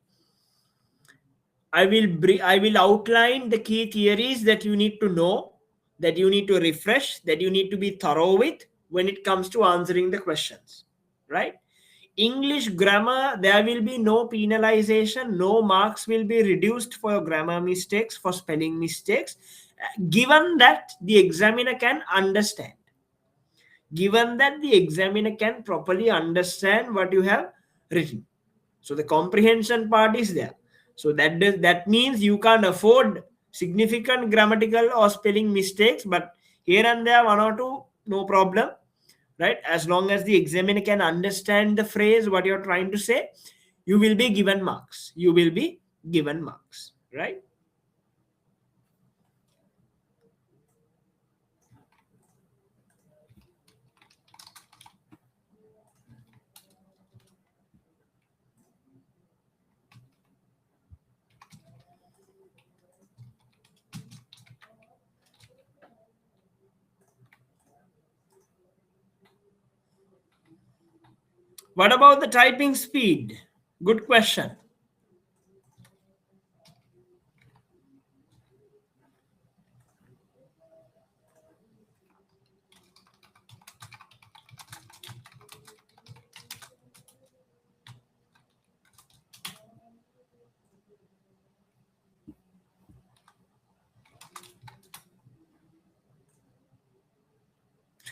I will outline the key theories that you need to know, that you need to refresh, that you need to be thorough with when it comes to answering the questions, right? English grammar, there will be no penalization, no marks will be reduced for your grammar mistakes, for spelling mistakes, given that the examiner can understand. Given that the examiner can properly understand what you have written. So the comprehension part is there. So that means you can't afford significant grammatical or spelling mistakes, but here and there, 1 or 2, no problem, right? As long as the examiner can understand the phrase, what you're trying to say, you will be given marks. You will be given marks, right? What about the typing speed? Good question.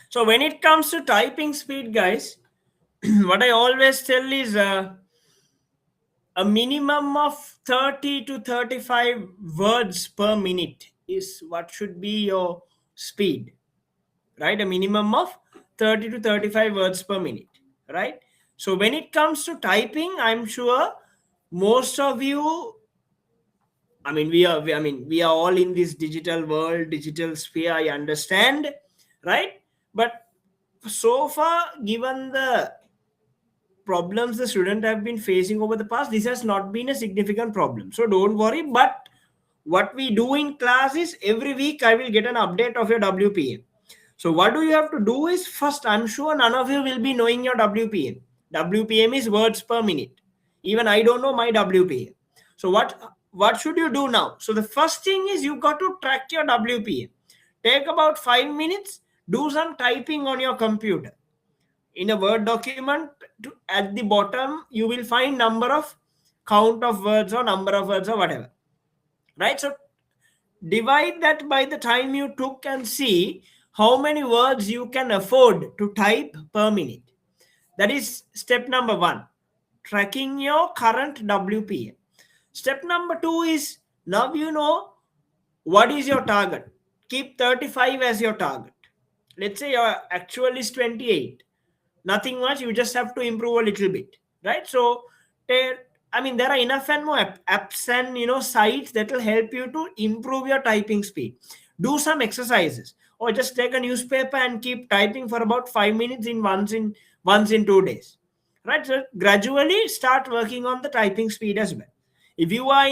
So when it comes to typing speed, guys, what I always tell is a minimum of 30 to 35 words per minute is what should be your speed, right? A minimum of 30 to 35 words per minute, right? So when it comes to typing, I'm sure most of you, we are all in this digital world, digital sphere, I understand, right? But so far, given the problems the student have been facing over the past, this has not been a significant problem. So don't worry. But what we do in class is every week I will get an update of your WPM. So what do you have to do is, first, I'm sure none of you will be knowing your WPM. WPM is words per minute. Even I don't know my WPM. So what should you do now? So the first thing is you got to track your WPM. Take about 5 minutes, do some typing on your computer. In a Word document, at the bottom, you will find number of count of words or number of words or whatever. Right? So divide that by the time you took and see how many words you can afford to type per minute. That is step number 1, tracking your current WPM. Step number 2 is, now you know what is your target. Keep 35 as your target. Let's say your actual is 28. Nothing much, you just have to improve a little bit, right? So there are enough and more apps and sites that will help you to improve your typing speed. Do some exercises, or just take a newspaper and keep typing for about 5 minutes once in 2 days, right? So gradually start working on the typing speed as well. If you are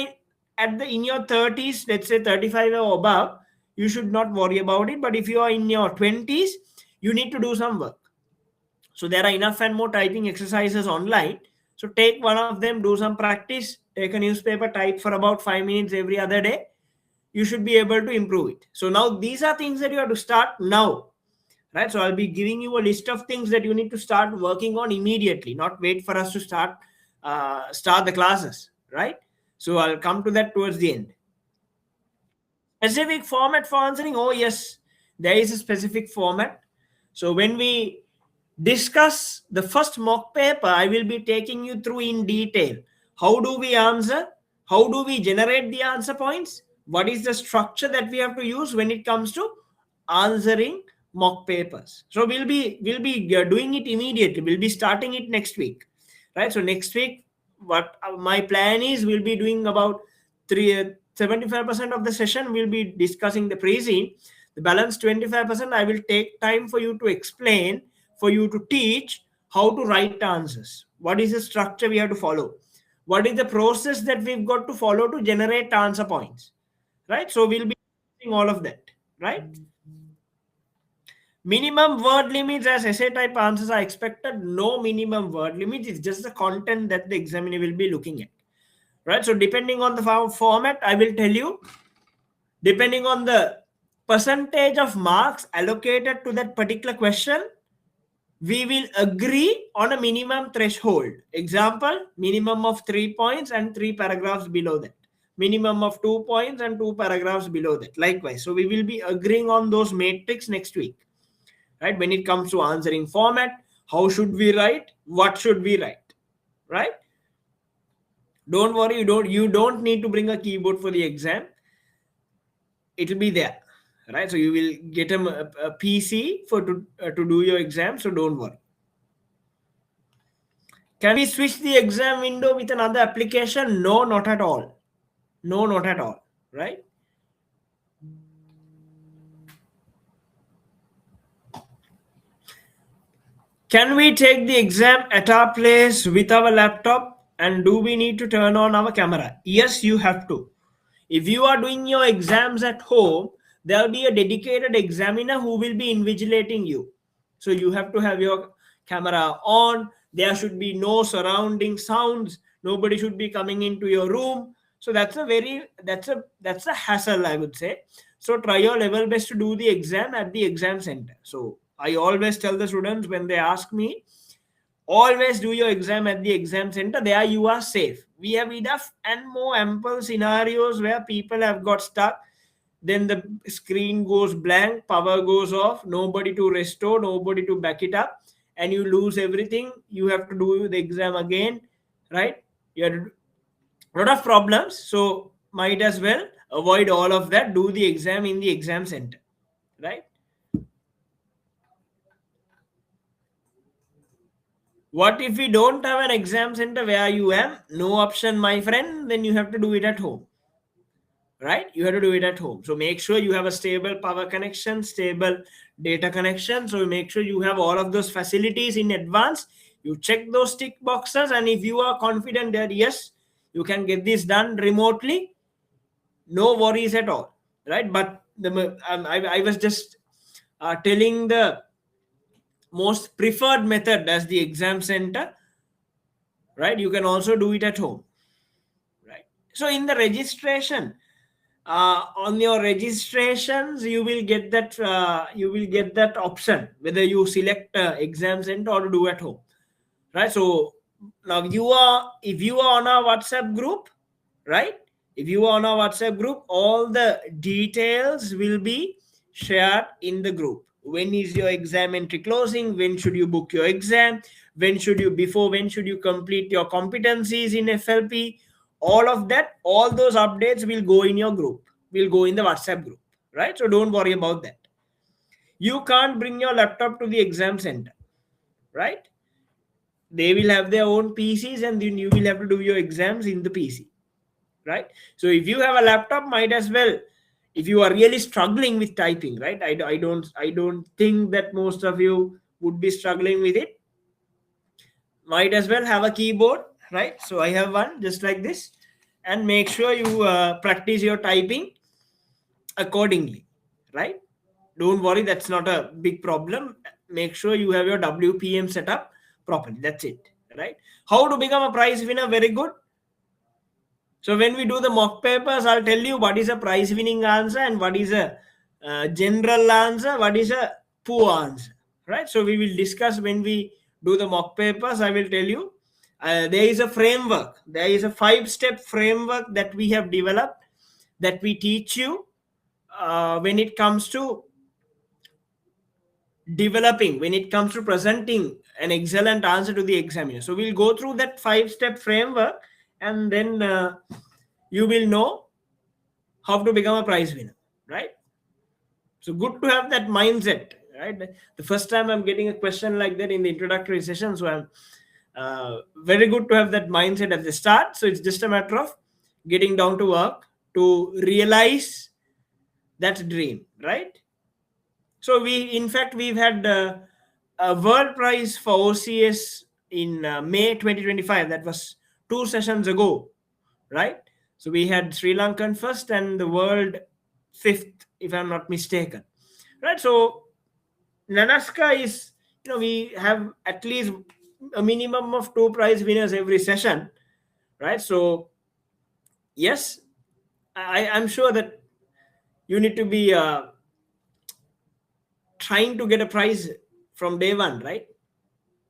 in your 30s, let's say 35 or above, you should not worry about it. But if you are in your 20s, you need to do some work. So there are enough and more typing exercises online. So take one of them, do some practice, take a newspaper, type for about 5 minutes every other day. You should be able to improve it. So now these are things that you have to start now, right? So I'll be giving you a list of things that you need to start working on immediately, not wait for us to start the classes, right? So I'll come to that towards the end. Specific format for answering. Oh yes, there is a specific format. So when we discuss the first mock paper, I will be taking you through in detail. How do we answer? How do we generate the answer points? What is the structure that we have to use when it comes to answering mock papers? So we'll be doing it immediately. We'll be starting it next week, right? So next week, what my plan is, we'll be doing about 75% of the session. We'll be discussing the pre-scene. The balance 25%, I will take time for you to explain, for you to teach how to write answers. What is the structure we have to follow? What is the process that we've got to follow to generate answer points, right? So we'll be doing all of that, right? Minimum word limits as essay type answers are expected. No minimum word limit. It's just the content that the examiner will be looking at, right? So depending on the format, I will tell you, depending on the percentage of marks allocated to that particular question, we will agree on a minimum threshold. Example, minimum of 3 points and 3 paragraphs below that. Minimum of 2 points and 2 paragraphs below that. Likewise. So we will be agreeing on those matrix next week, right? When it comes to answering format, how should we write? What should we write, right? Don't worry, you don't need to bring a keyboard for the exam. It will be there, right? So you will get a PC to do your exam. So don't worry. Can we switch the exam window with another application? No, not at all. No, not at all, right? Can we take the exam at our place with our laptop? And do we need to turn on our camera? Yes, you have to. If you are doing your exams at home, there will be a dedicated examiner who will be invigilating you. So you have to have your camera on. There should be no surrounding sounds. Nobody should be coming into your room. So that's a hassle, I would say. So try your level best to do the exam at the exam center. So I always tell the students when they ask me, always do your exam at the exam center. There you are safe. We have enough and more ample scenarios where people have got stuck. Then the screen goes blank, power goes off, nobody to restore, nobody to back it up, and you lose everything. You have to do the exam again, right? You have a lot of problems. So might as well avoid all of that. Do the exam in the exam center, right? What if we don't have an exam center where you am? No option, my friend. Then you have to do it at home, right? You have to do it at home. So make sure you have a stable power connection, stable data connection. So make sure you have all of those facilities in advance. You check those tick boxes, and if you are confident that yes, you can get this done remotely, no worries at all, right? But I was just telling the most preferred method as the exam center, right? You can also do it at home, right? So in the registration, on your registrations, you will get that option whether you select exam center or do at home, right? So now if you are on our WhatsApp group, right? If you are on our WhatsApp group, all the details will be shared in the group. When is your exam entry closing? When should you book your exam? When should you complete your competencies in FLP? All of that, all those updates will go in your group, will go in the WhatsApp group, right? So don't worry about that. You can't bring your laptop to the exam center, right? They will have their own PCs, and then you will have to do your exams in the PC, right? So if you have a laptop, might as well, if you are really struggling with typing, right? I don't think that most of you would be struggling with it. Might as well have a keyboard, right? So I have one just like this, and make sure you practice your typing accordingly, right? Don't worry, that's not a big problem. Make sure you have your WPM set up properly. That's it, right? How to become a prize winner? Very good. So when we do the mock papers, I'll tell you what is a prize winning answer and what is a general answer, what is a poor answer, right? So we will discuss when we do the mock papers. I will tell you there is a framework. There is a 5-step framework that we have developed that we teach you when it comes to when it comes to presenting an excellent answer to the examiner. So we'll go through that 5-step framework, and then you will know how to become a prize winner, right? So good to have that mindset, right? The first time I'm getting a question like that in the introductory session, so I'm very good to have that mindset at the start. So it's just a matter of getting down to work to realize that dream, right? So in fact, we've had a world prize for OCS in May 2025. That was 2 sessions ago, right? So we had Sri Lankan first and the world fifth, if I'm not mistaken, right? So Nanaska is, we have at least a minimum of 2 prize winners every session, right? So yes, I'm sure that you need to be trying to get a prize from day one, right?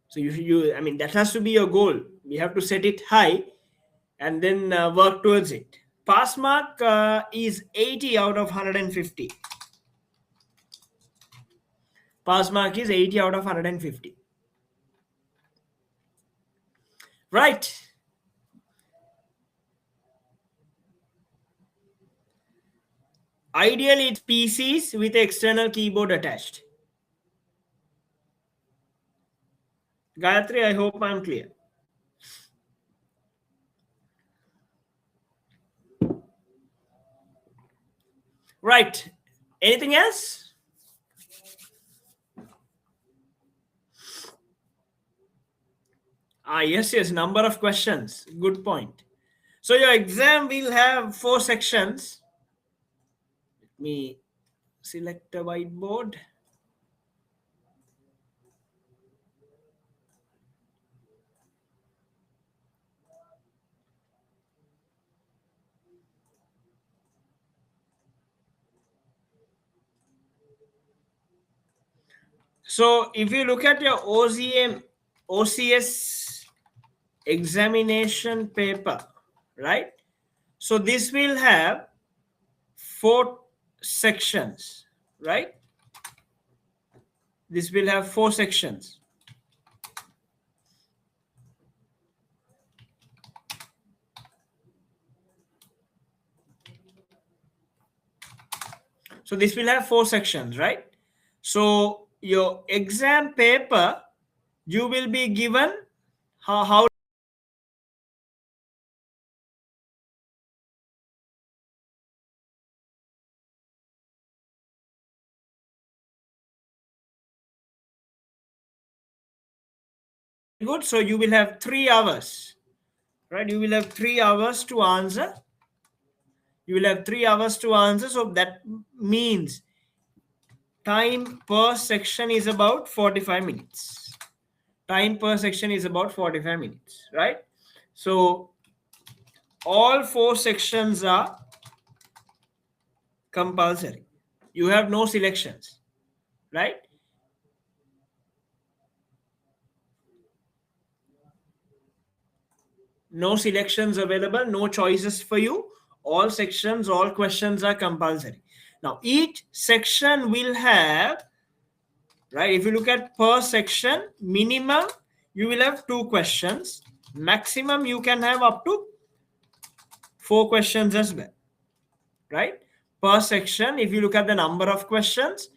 So I mean, that has to be your goal. We have to set it high and then work towards it. Pass mark is 80 out of 150. Pass mark is 80 out of 150. Right. Ideally, it's PCs with external keyboard attached. Gayatri, I hope I'm clear. Right. Anything else? Yes, number of questions. Good point. So your exam will have 4 sections. Let me select a whiteboard. So if you look at your OCS examination paper, right? So this will have 4 sections, right? This will have 4 sections. So this will have 4 sections, right? So your exam paper, you will be given how good. So you will have 3 hours, right? You will have 3 hours to answer. You will have 3 hours to answer. So that means time per section is about 45 minutes. Time per section is about 45 minutes, right? So all 4 sections are compulsory. You have no selections, right? No selections available, no choices for you. All sections, all questions are compulsory. Now each section will have, right, if you look at per section, minimum you will have 2 questions, maximum you can have up to 4 questions as well, right? Per section, if you look at the number of questions,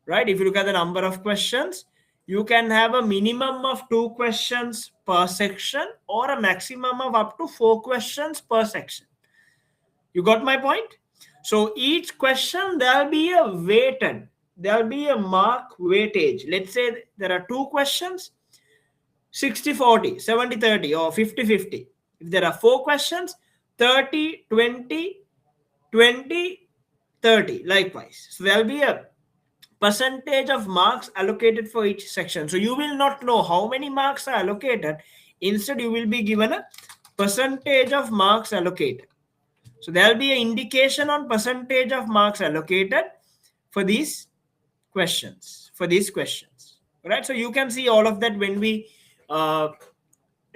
right, if you look at the number of questions, you can have a minimum of 2 questions per section or a maximum of up to 4 questions per section. You got my point? So each question there'll be a weighted, there'll be a mark weightage. Let's say there are 2 questions, 60-40, 70-30, or 50-50. If there are 4 questions, 30-20, 20-30, likewise. So there'll be a percentage of marks allocated for each section. So you will not know how many marks are allocated. Instead, you will be given a percentage of marks allocated. So there will be an indication on percentage of marks allocated for these questions. Right? So you can see all of that when we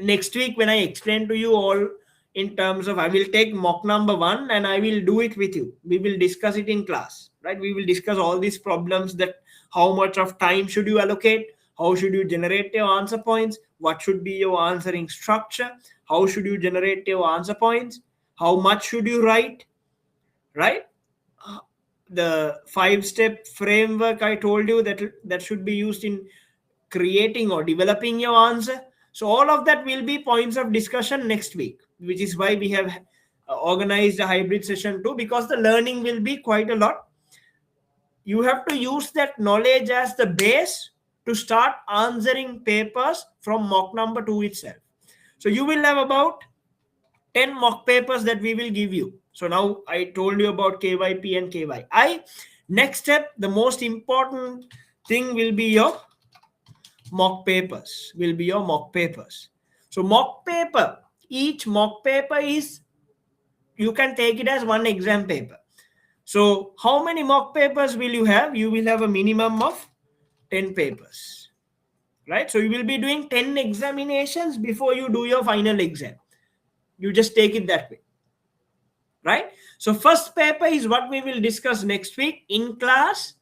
next week, when I explain to you all in terms of, I will take mock number 1 and I will do it with you. We will discuss it in class, right? We will discuss all these problems, that how much of time should you allocate, how should you generate your answer points, what should be your answering structure, how should you generate your answer points, how much should you write, right? The 5-step framework I told you that should be used in creating or developing your answer. So all of that will be points of discussion next week, which is why we have organized a hybrid session too, because the learning will be quite a lot. You have to use that knowledge as the base to start answering papers from mock number 2 itself. So you will have about 10 mock papers that we will give you. So now I told you about KYP and KYI. Next step, the most important thing will be your mock papers. So mock paper, each mock paper is, you can take it as one exam paper. So how many mock papers will you have? You will have a minimum of 10 papers, right? So you will be doing 10 examinations before you do your final exam. You just take it that way, right? So first paper is what we will discuss next week in class.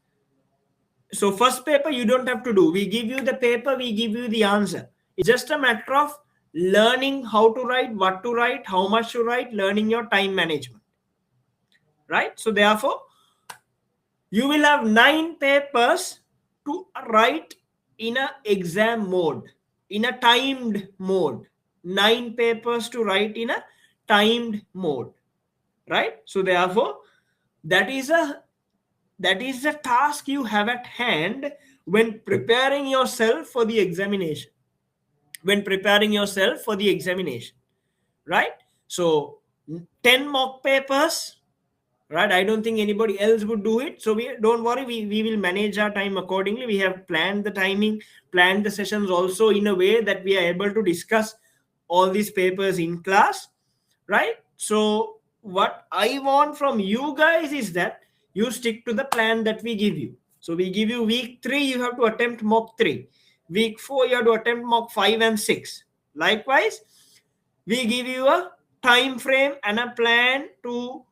So first paper you don't have to do. We give you the paper, we give you the answer. It's just a matter of learning how to write, what to write, how much to write, learning your time management, right? So therefore, you will have 9 papers to write in a exam mode, in a timed mode. 9 papers to write in a timed mode, right? So therefore, that is the task you have at hand when preparing yourself for the examination. Right? So 10 mock papers, right? I don't think anybody else would do it. So we don't worry, we will manage our time accordingly. We have planned the timing, planned the sessions also in a way that we are able to discuss all these papers in class, right? So what I want from you guys is that you stick to the plan that we give you. So we give you week 3, you have to attempt mock 3. Week 4, you have to attempt mock 5 and 6. Likewise, we give you a time frame and a plan to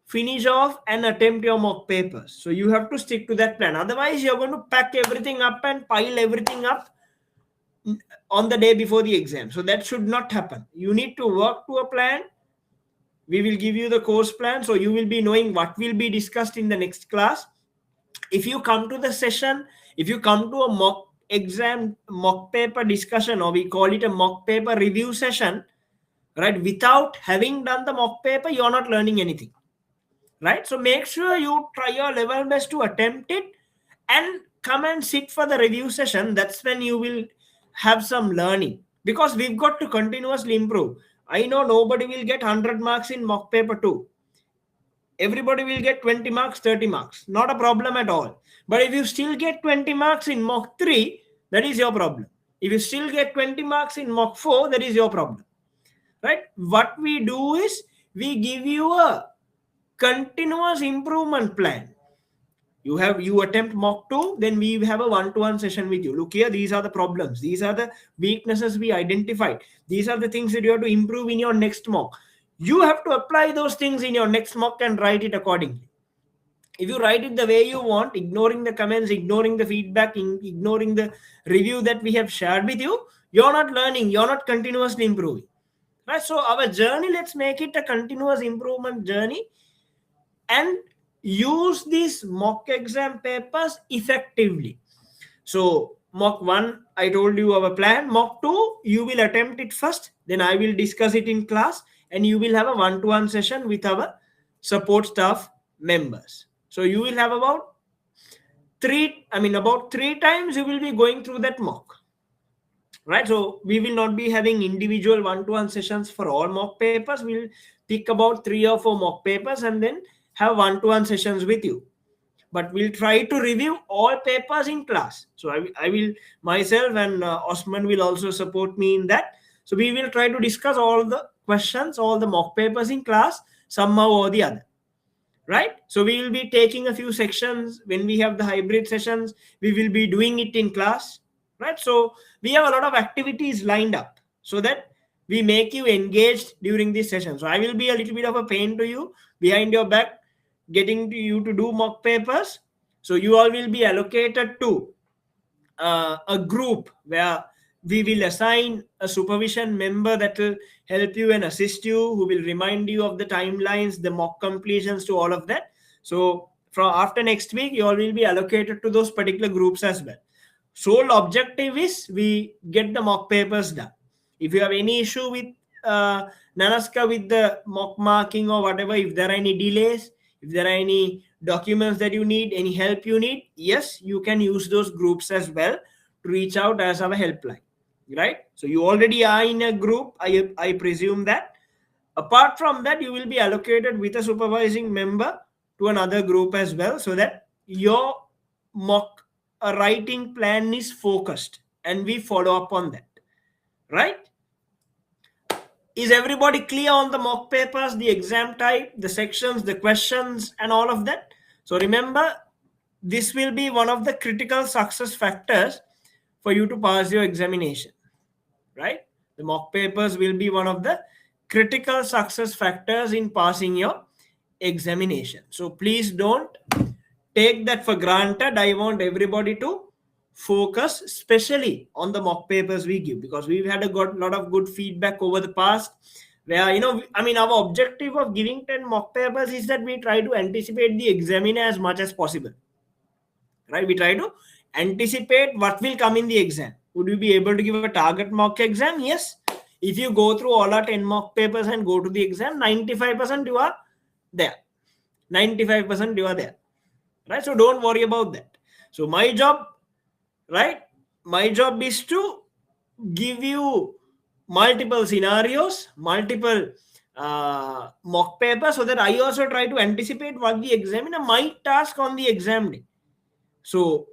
finish off and attempt your mock papers. So you have to stick to that plan. Otherwise, you're going to pack everything up and pile everything up on the day before the exam. So that should not happen. You need to work to a plan. We will give you the course plan, so you will be knowing what will be discussed in the next class. If you come to the session, if you come to a mock exam, mock paper discussion, or we call it a mock paper review session, right, without having done the mock paper, you're not learning anything, right? So make sure you try your level best to attempt it and come and sit for the review session. That's when you will have some learning, because we've got to continuously improve. I know nobody will get 100 marks in mock paper 2. Everybody will get 20 marks, 30 marks. Not a problem at all. But if you still get 20 marks in mock 3, that is your problem. If you still get 20 marks in mock 4, that is your problem. Right? What we do is we give you a continuous improvement plan. You attempt mock 2, then we have a one-to-one session with you. Look here, these are the problems, these are the weaknesses we identified, these are the things that you have to improve in your next mock. You have to apply those things in your next mock and write it accordingly. If you write it the way you want, ignoring the comments, ignoring the feedback, ignoring the review that we have shared with you, you're not learning, you're not continuously improving. Right? So our journey, let's make it a continuous improvement journey, and use these mock exam papers effectively. So mock 1, I told you our plan. Mock 2, you will attempt it first, then I will discuss it in class, and you will have a one-to-one session with our support staff members. So you will have about 3 times you will be going through that mock. Right? So we will not be having individual one-to-one sessions for all mock papers. We'll pick about 3 or 4 mock papers and then have one-to-one sessions with you. But we'll try to review all papers in class. So I will myself, and Osman will also support me in that. So we will try to discuss all the questions, all the mock papers in class, somehow or the other. Right? So we will be taking a few sections. When we have the hybrid sessions, we will be doing it in class. Right? So we have a lot of activities lined up so that we make you engaged during this session. So I will be a little bit of a pain to you behind your back, getting to you to do mock papers. So you all will be allocated to a group where we will assign a supervision member that will help you and assist you, who will remind you of the timelines, the mock completions, to all of that. So from after next week, you all will be allocated to those particular groups as well. Sole objective is we get the mock papers done. If you have any issue with Nanaska with the mock marking or whatever, if there are any delays, if there are any documents that you need, any help you need, yes, you can use those groups as well to reach out as our helpline. Right? So you already are in a group, I presume that. Apart from that, you will be allocated with a supervising member to another group as well, so that your mock writing plan is focused and we follow up on that. Right? Is everybody clear on the mock papers, the exam type, the sections, the questions, and all of that? So remember, this will be one of the critical success factors for you to pass your examination. Right? The mock papers will be one of the critical success factors in passing your examination. So please don't take that for granted. I want everybody to focus especially on the mock papers we give, because we've had a lot of good feedback over the past, where our objective of giving 10 mock papers is that we try to anticipate the examiner as much as possible. Right? We try to anticipate what will come in the exam. Would you be able to give a target mock exam? Yes. If you go through all our 10 mock papers and go to the exam, 95% you are there. 95% you are there. Right? So don't worry about that. So my job is to give you multiple scenarios, multiple mock papers, so that I also try to anticipate what the examiner might ask on the exam day. So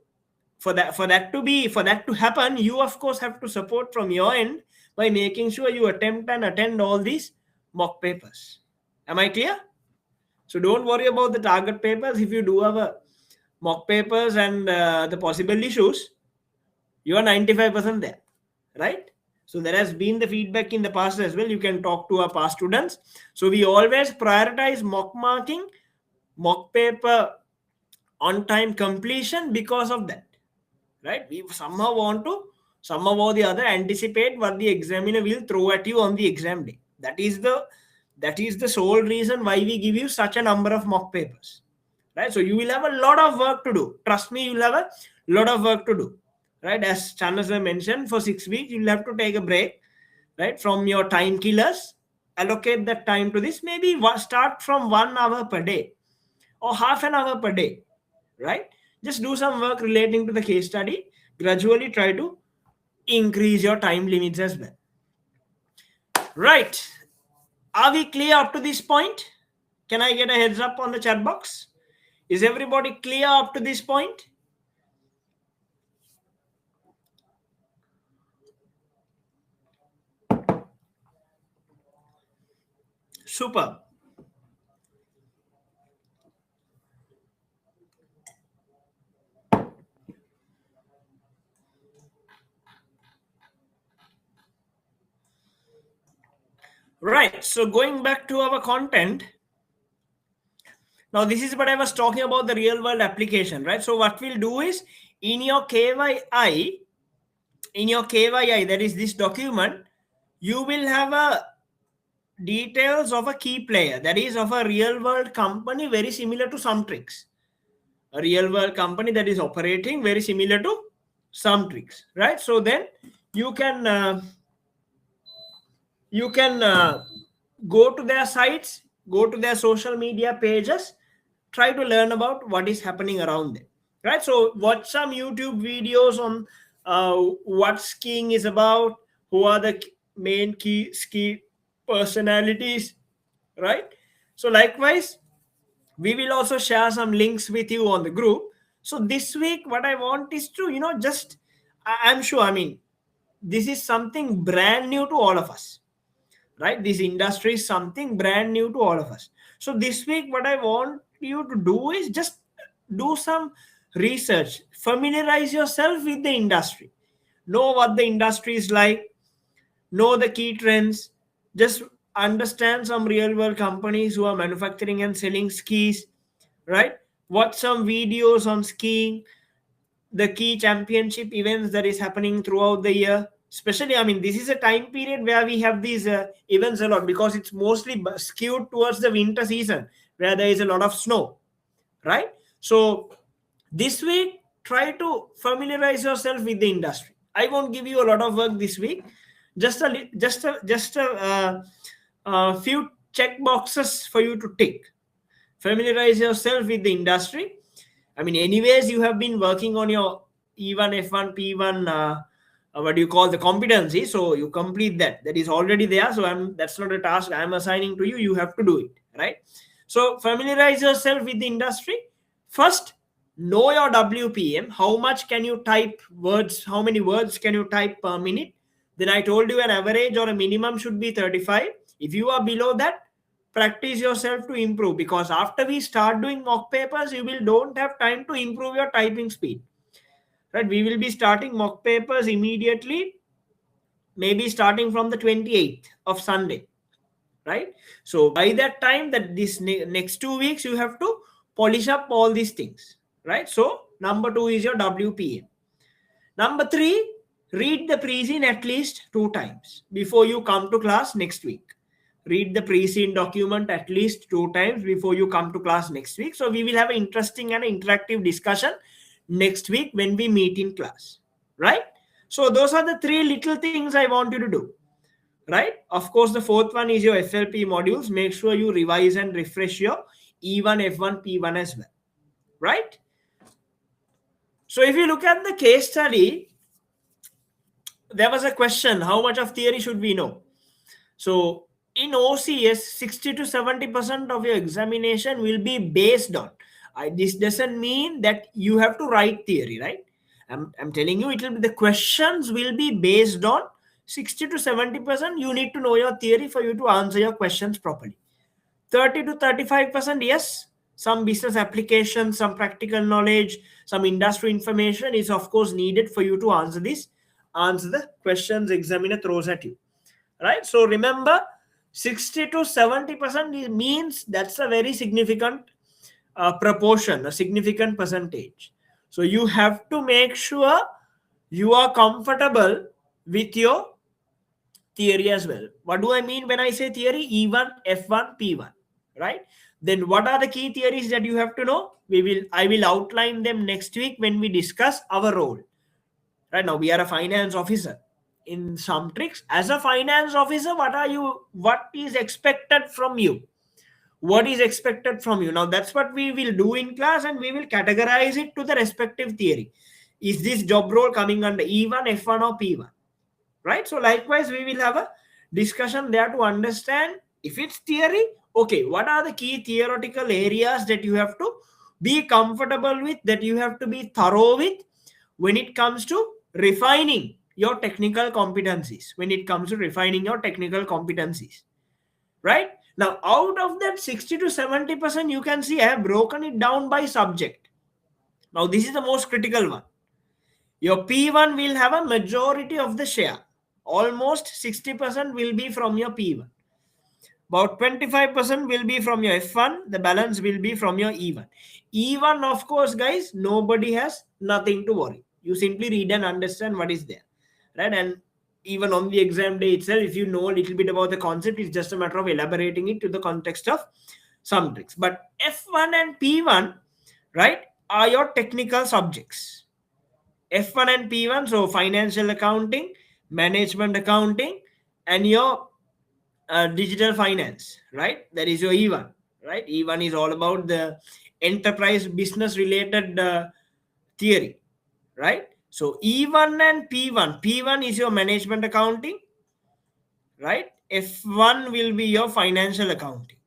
for that to happen, you of course have to support from your end by making sure you attempt and attend all these mock papers. Am I clear? So don't worry about the target papers. If you do have a mock papers and the possible issues, you are 95% there. Right? So there has been the feedback in the past as well. You can talk to our past students. So we always prioritize mock marking, mock paper on time completion because of that. Right? We somehow want to, somehow or the other, anticipate what the examiner will throw at you on the exam day. That is the sole reason why we give you such a number of mock papers. Right? So you will have a lot of work to do. Trust me, you will have a lot of work to do. Right? As Chandra mentioned, for 6 weeks, you will have to take a break, right, from your time killers. Allocate that time to this. Maybe start from 1 hour per day or half an hour per day. Right? Just do some work relating to the case study. Gradually try to increase your time limits as well. Right. Are we clear up to this point? Can I get a heads up on the chat box? Is everybody clear up to this point? Super. Right. So going back to our content. Now, this is what I was talking about, the real world application, right? So what we'll do is in your KYI, that is this document, you will have a details of a key player, that is of a real world company very similar to Sumtrix. A real world company that is operating very similar to Sumtrix, right? So then you can go to their sites, go to their social media pages, try to learn about what is happening around them, right? So watch some YouTube videos on what skiing is about, who are the main key ski personalities, right? So likewise, we will also share some links with you on the group. So this week what I want is to just I'm sure, I mean, this is something brand new to all of us, right? This industry is something brand new to all of us. So this week what I want you to do is just do some research, familiarize yourself with the industry, know what the industry is like, know the key trends, just understand some real world companies who are manufacturing and selling skis, right? Watch some videos on skiing, the key championship events that is happening throughout the year. Especially, I mean, this is a time period where we have these events a lot, because it's mostly skewed towards the winter season where there is a lot of snow, right? So this week, try to familiarize yourself with the industry. I won't give you a lot of work this week, just a few check boxes for you to tick. Familiarize yourself with the industry. I mean, anyways, you have been working on your E1, F1, P1, what do you call the competency? So you complete that. That is already there. So that's not a task I'm assigning to you. You have to do it, right? So familiarize yourself with the industry. First, know your WPM. How much can you type words? How many words can you type per minute? Then I told you an average or a minimum should be 35. If you are below that, practice yourself to improve, because after we start doing mock papers, you will don't have time to improve your typing speed, right? We will be starting mock papers immediately, maybe starting from the 28th of Sunday, right? So by that time, that this next 2 weeks, you have to polish up all these things, right? So number 2 is your WPM. Number 3, read the pre-scene at least 2 times before you come to class next week. Read the pre-scene document at least 2 times before you come to class next week. So we will have an interesting and interactive discussion next week when we meet in class, right? So those are the 3 little things I want you to do, right? Of course, the 4th one is your FLP modules. Make sure you revise and refresh your E1, F1, P1 as well, right? So if you look at the case study, there was a question, how much of theory should we know? So in OCS, 60 to 70% of your examination will be based on. This doesn't mean that you have to write theory, right? I'm telling you, the questions will be based on 60 to 70%. You need to know your theory for you to answer your questions properly. 30 to 35%, yes, some business applications, some practical knowledge, some industry information is of course needed for you to answer the questions examiner throws at you, right? So remember, 60 to 70% means that's a very significant proportion, a significant percentage. So you have to make sure you are comfortable with your theory as well. What do I mean when I say theory? E1, F1, P1, right? Then what are the key theories that you have to know? I will outline them next week when we discuss our role. Right now, we are a finance officer in Sumtrix. As a finance officer, what is expected from you? What is expected from you? Now, that's what we will do in class, and we will categorize it to the respective theory. Is this job role coming under E1, F1 or P1? Right? So likewise, we will have a discussion there to understand if it's theory, okay, what are the key theoretical areas that you have to be comfortable with, that you have to be thorough with when it comes to refining your technical competencies, right? Now, out of that 60 to 70%, you can see I have broken it down by subject. Now, this is the most critical one. Your P1 will have a majority of the share. Almost 60% will be from your P1. About 25% will be from your F1. The balance will be from your E1. E1, of course, guys, nobody has nothing to worry. You simply read and understand what is there, right? And even on the exam day itself, if you know a little bit about the concept, it's just a matter of elaborating it to the context of some tricks. But F1 and P1, right, are your technical subjects. F1 and P1, so financial accounting, management accounting, and your digital finance, right? That is your E1, right? E1 is all about the enterprise business related theory, right? So E1 and P1 is your management accounting, right? F1 will be your financial accounting,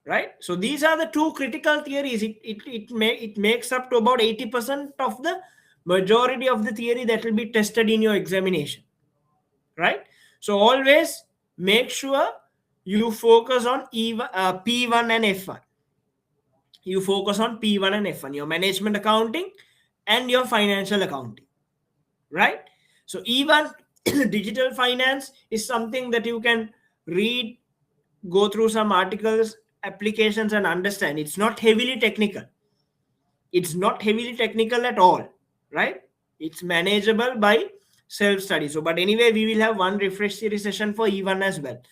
right? So these are the two critical theories. It makes up to about 80% of the majority of the theory that will be tested in your examination, right? So always make sure you focus on P1 and F1. You focus on P1 and F1, your management accounting and your financial accounting, right? So even digital finance is something that you can read, go through some articles, applications, and understand. It's not heavily technical. It's not heavily technical at all, right? It's manageable by self-study. So, but anyway, we will have one refresh series session for E1 as well.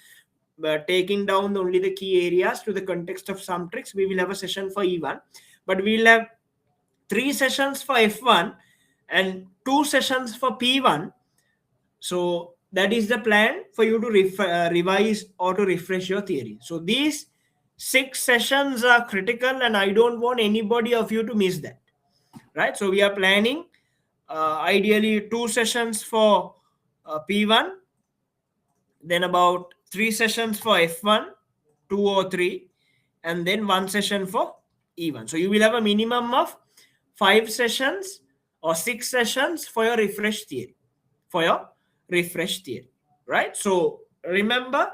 But taking down only the key areas to the context of some tricks, we will have a session for E1. But we will have 3 sessions for F1 and 2 sessions for P1. So that is the plan for you to revise or to refresh your theory. So these 6 sessions are critical, and I don't want anybody of you to miss that, right? So we are planning ideally 2 sessions for P1, then about 3 sessions for F1, 2 or 3, and then 1 session for E1. So you will have a minimum of 5 sessions or 6 sessions for your refresh theory, right? So remember,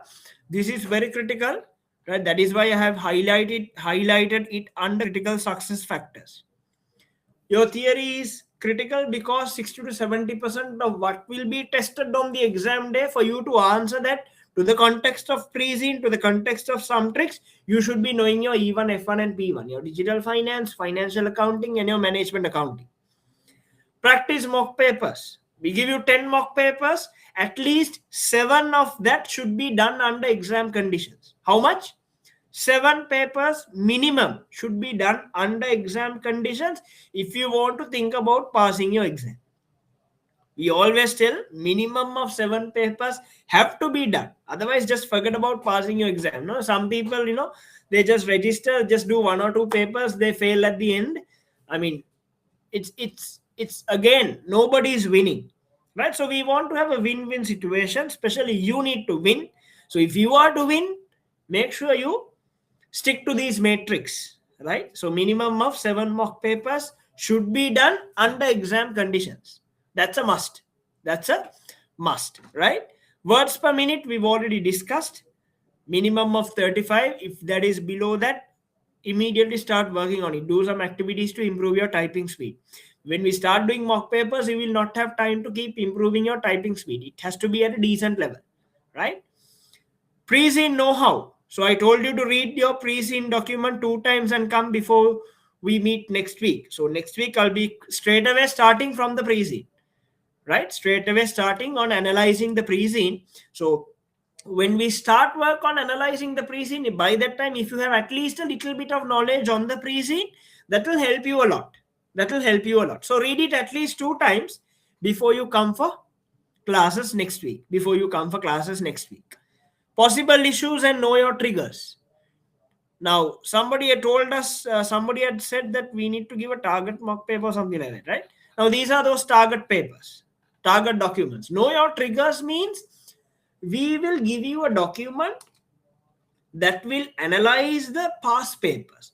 this is very critical, right? That is why I have highlighted it under critical success factors. Your theory is critical because 60 to 70% of what will be tested on the exam day, for you to answer that to the context of pre-scene, to the context of some tricks, you should be knowing your E1, F1 and P1, your digital finance, financial accounting, and your management accounting. Practice mock papers. We give you 10 mock papers. At least 7 of that should be done under exam conditions. How much? 7 papers minimum should be done under exam conditions if you want to think about passing your exam. We always tell minimum of 7 papers have to be done. Otherwise, just forget about passing your exam. No, some people, they just register, just do 1 or 2 papers, they fail at the end. I mean, it's again, nobody is winning, right? So we want to have a win-win situation. Especially you need to win. So if you are to win, make sure you stick to these matrix, right? So minimum of 7 mock papers should be done under exam conditions. That's a must, right? Words per minute we've already discussed. Minimum of 35. If that is below that, immediately start working on it. Do some activities to improve your typing speed. When we start doing mock papers, you will not have time to keep improving your typing speed. It has to be at a decent level, right? Pre-scene know-how. So I told you to read your pre-scene document 2 times and come before we meet next week. So next week I'll be straight away starting from the pre-scene, right? Straight away starting on analyzing the pre-scene. So when we start work on analyzing the pre-scene, by that time, if you have at least a little bit of knowledge on the pre-scene, that will help you a lot. So read it at least 2 times before you come for classes next week. Possible issues and know your triggers. Now, somebody had told us, somebody had said that we need to give a target mock paper or something like that, right? Now, these are those target papers, target documents. Know your triggers means we will give you a document that will analyze the past papers.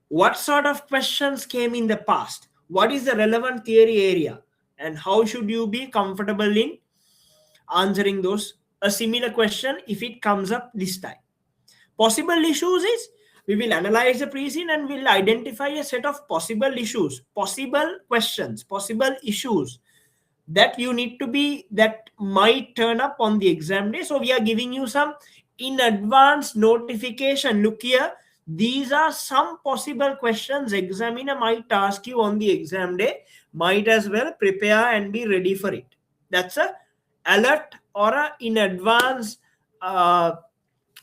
What sort of questions came in the past? What is the relevant theory area? And how should you be comfortable in answering those? A similar question if it comes up this time. Possible issues is we will analyze the pre-scene and we'll identify a set of possible issues, possible questions, possible issues that you need to be, that might turn up on the exam day. So we are giving you some in advance notification. Look here, these are some possible questions examiner might ask you on the exam day. Might as well prepare and be ready for it. That's a alert or a in advance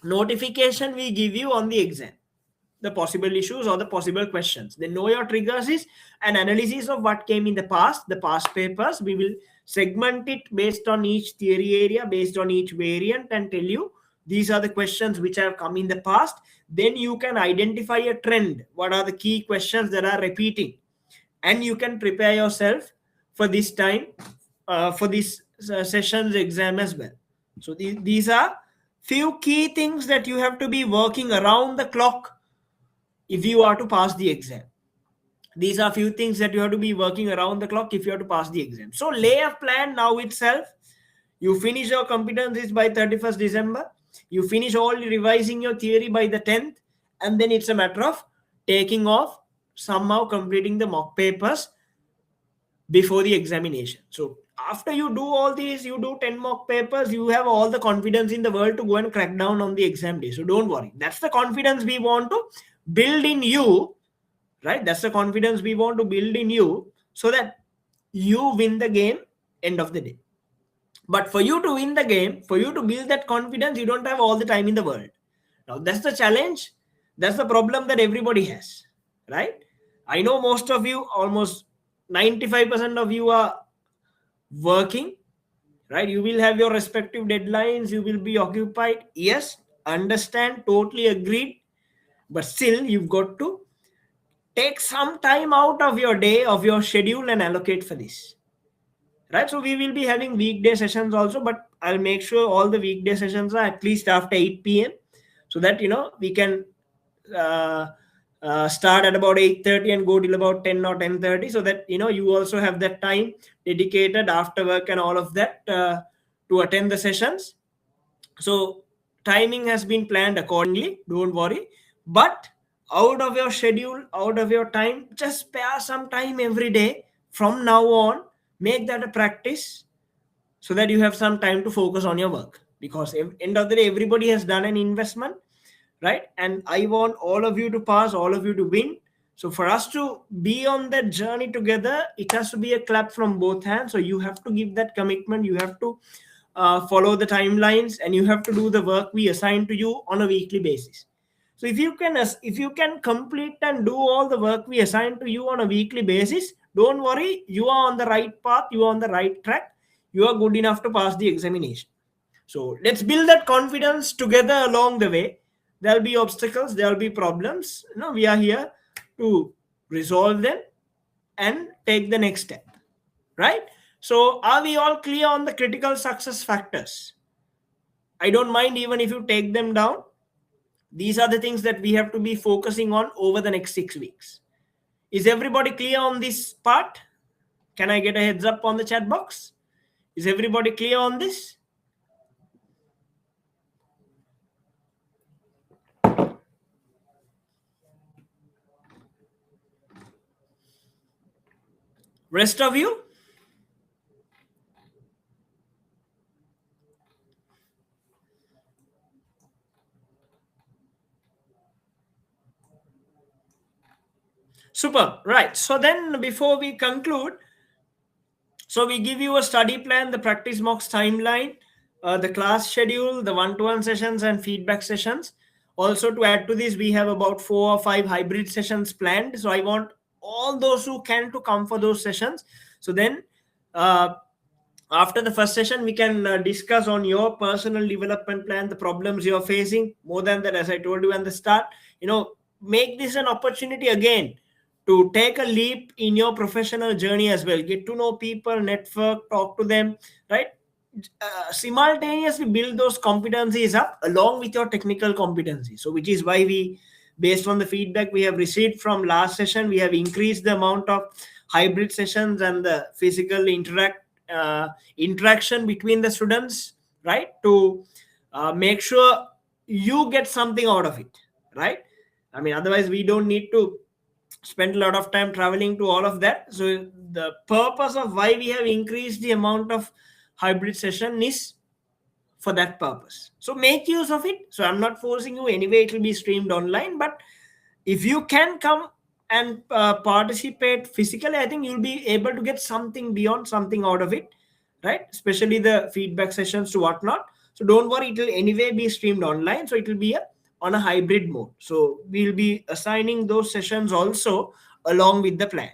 notification we give you on the exam, the possible issues or the possible questions. Then know your triggers is an analysis of what came in the past papers. We will segment it based on each theory area, based on each variant, and tell you these are the questions which have come in the past. Then you can identify a trend. What are the key questions that are repeating? And you can prepare yourself for this time, for this session's exam as well. So these are few key things that you have to be working around the clock if you are to pass the exam. These are few things that you have to be working around the clock if you have to pass the exam. So lay a plan now itself. You finish your competencies by 31st December. You finish all revising your theory by the 10th. And then it's a matter of taking off, somehow completing the mock papers before the examination. So after you do all these, you do 10 mock papers, you have all the confidence in the world to go and crack down on the exam day. So don't worry. That's the confidence we want to build in you, right? That's the confidence we want to build in you so that you win the game end of the day. But for you to win the game, for you to build that confidence, you don't have all the time in the world. Now that's the challenge. That's the problem that everybody has, right? I know most of you, almost 95% of you are working, right? You will have your respective deadlines. You will be occupied. Yes, understand, totally agreed. But still, you've got to take some time out of your day, of your schedule, and allocate for this, right? So we will be having weekday sessions also, but I'll make sure all the weekday sessions are at least after 8 p.m. so that we can start at about 8:30 and go till about 10 or 10:30, so that you also have that time dedicated after work and all of that to attend the sessions. So timing has been planned accordingly, don't worry. But out of your schedule, out of your time, just spare some time every day from now on. Make that a practice so that you have some time to focus on your work, because end of the day everybody has done an investment, right? And I want all of you to pass, all of you to win. So for us to be on that journey together, it has to be a clap from both hands. So you have to give that commitment. You have to follow the timelines, and you have to do the work we assign to you on a weekly basis. So if you can complete and do all the work we assign to you on a weekly basis, don't worry, you are on the right path, you are on the right track, you are good enough to pass the examination. So let's build that confidence together along the way. There'll be obstacles, there'll be problems. We are here to resolve them and take the next step, right? So are we all clear on the critical success factors? I don't mind even if you take them down. These are the things that we have to be focusing on over the next 6 weeks. Is everybody clear on this part? Can I get a heads up on the chat box? Is everybody clear on this? Rest of you? Super. Right. So then before we conclude, so we give you a study plan, the practice mocks timeline, the class schedule, the one-to-one sessions and feedback sessions. Also to add to this, we have about 4 or 5 hybrid sessions planned. So I want all those who can to come for those sessions. So then After the first session, we can discuss on your personal development plan, the problems you're facing. More than that, as I told you at the start, make this an opportunity again to take a leap in your professional journey as well. Get to know people, network, talk to them, right? Simultaneously build those competencies up along with your technical competencies. So which is why we, based on the feedback we have received from last session, we have increased the amount of hybrid sessions and the physical interaction between the students, right, to make sure you get something out of it, right? I mean, otherwise we don't need to spend a lot of time traveling to all of that. So the purpose of why we have increased the amount of hybrid session is for that purpose. So make use of it. So I'm not forcing you anyway, it will be streamed online, but if you can come and participate physically, I think you'll be able to get something beyond something out of it, right? Especially the feedback sessions to whatnot. So don't worry, it will anyway be streamed online, so it will be on a hybrid mode. So we'll be assigning those sessions also along with the plan,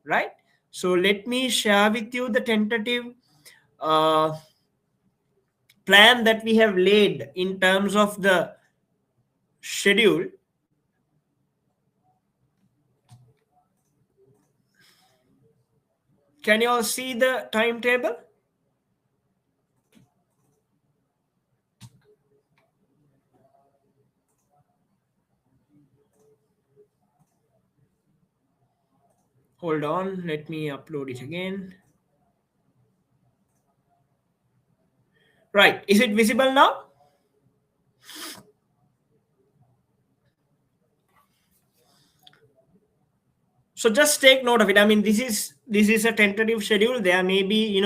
right? So let me share with you the tentative uh, plan that we have laid in terms of the schedule. Can you all see the timetable? Hold on, let me upload it again. Right, is it visible now? So just take note of it. I mean, this is a tentative schedule. There may be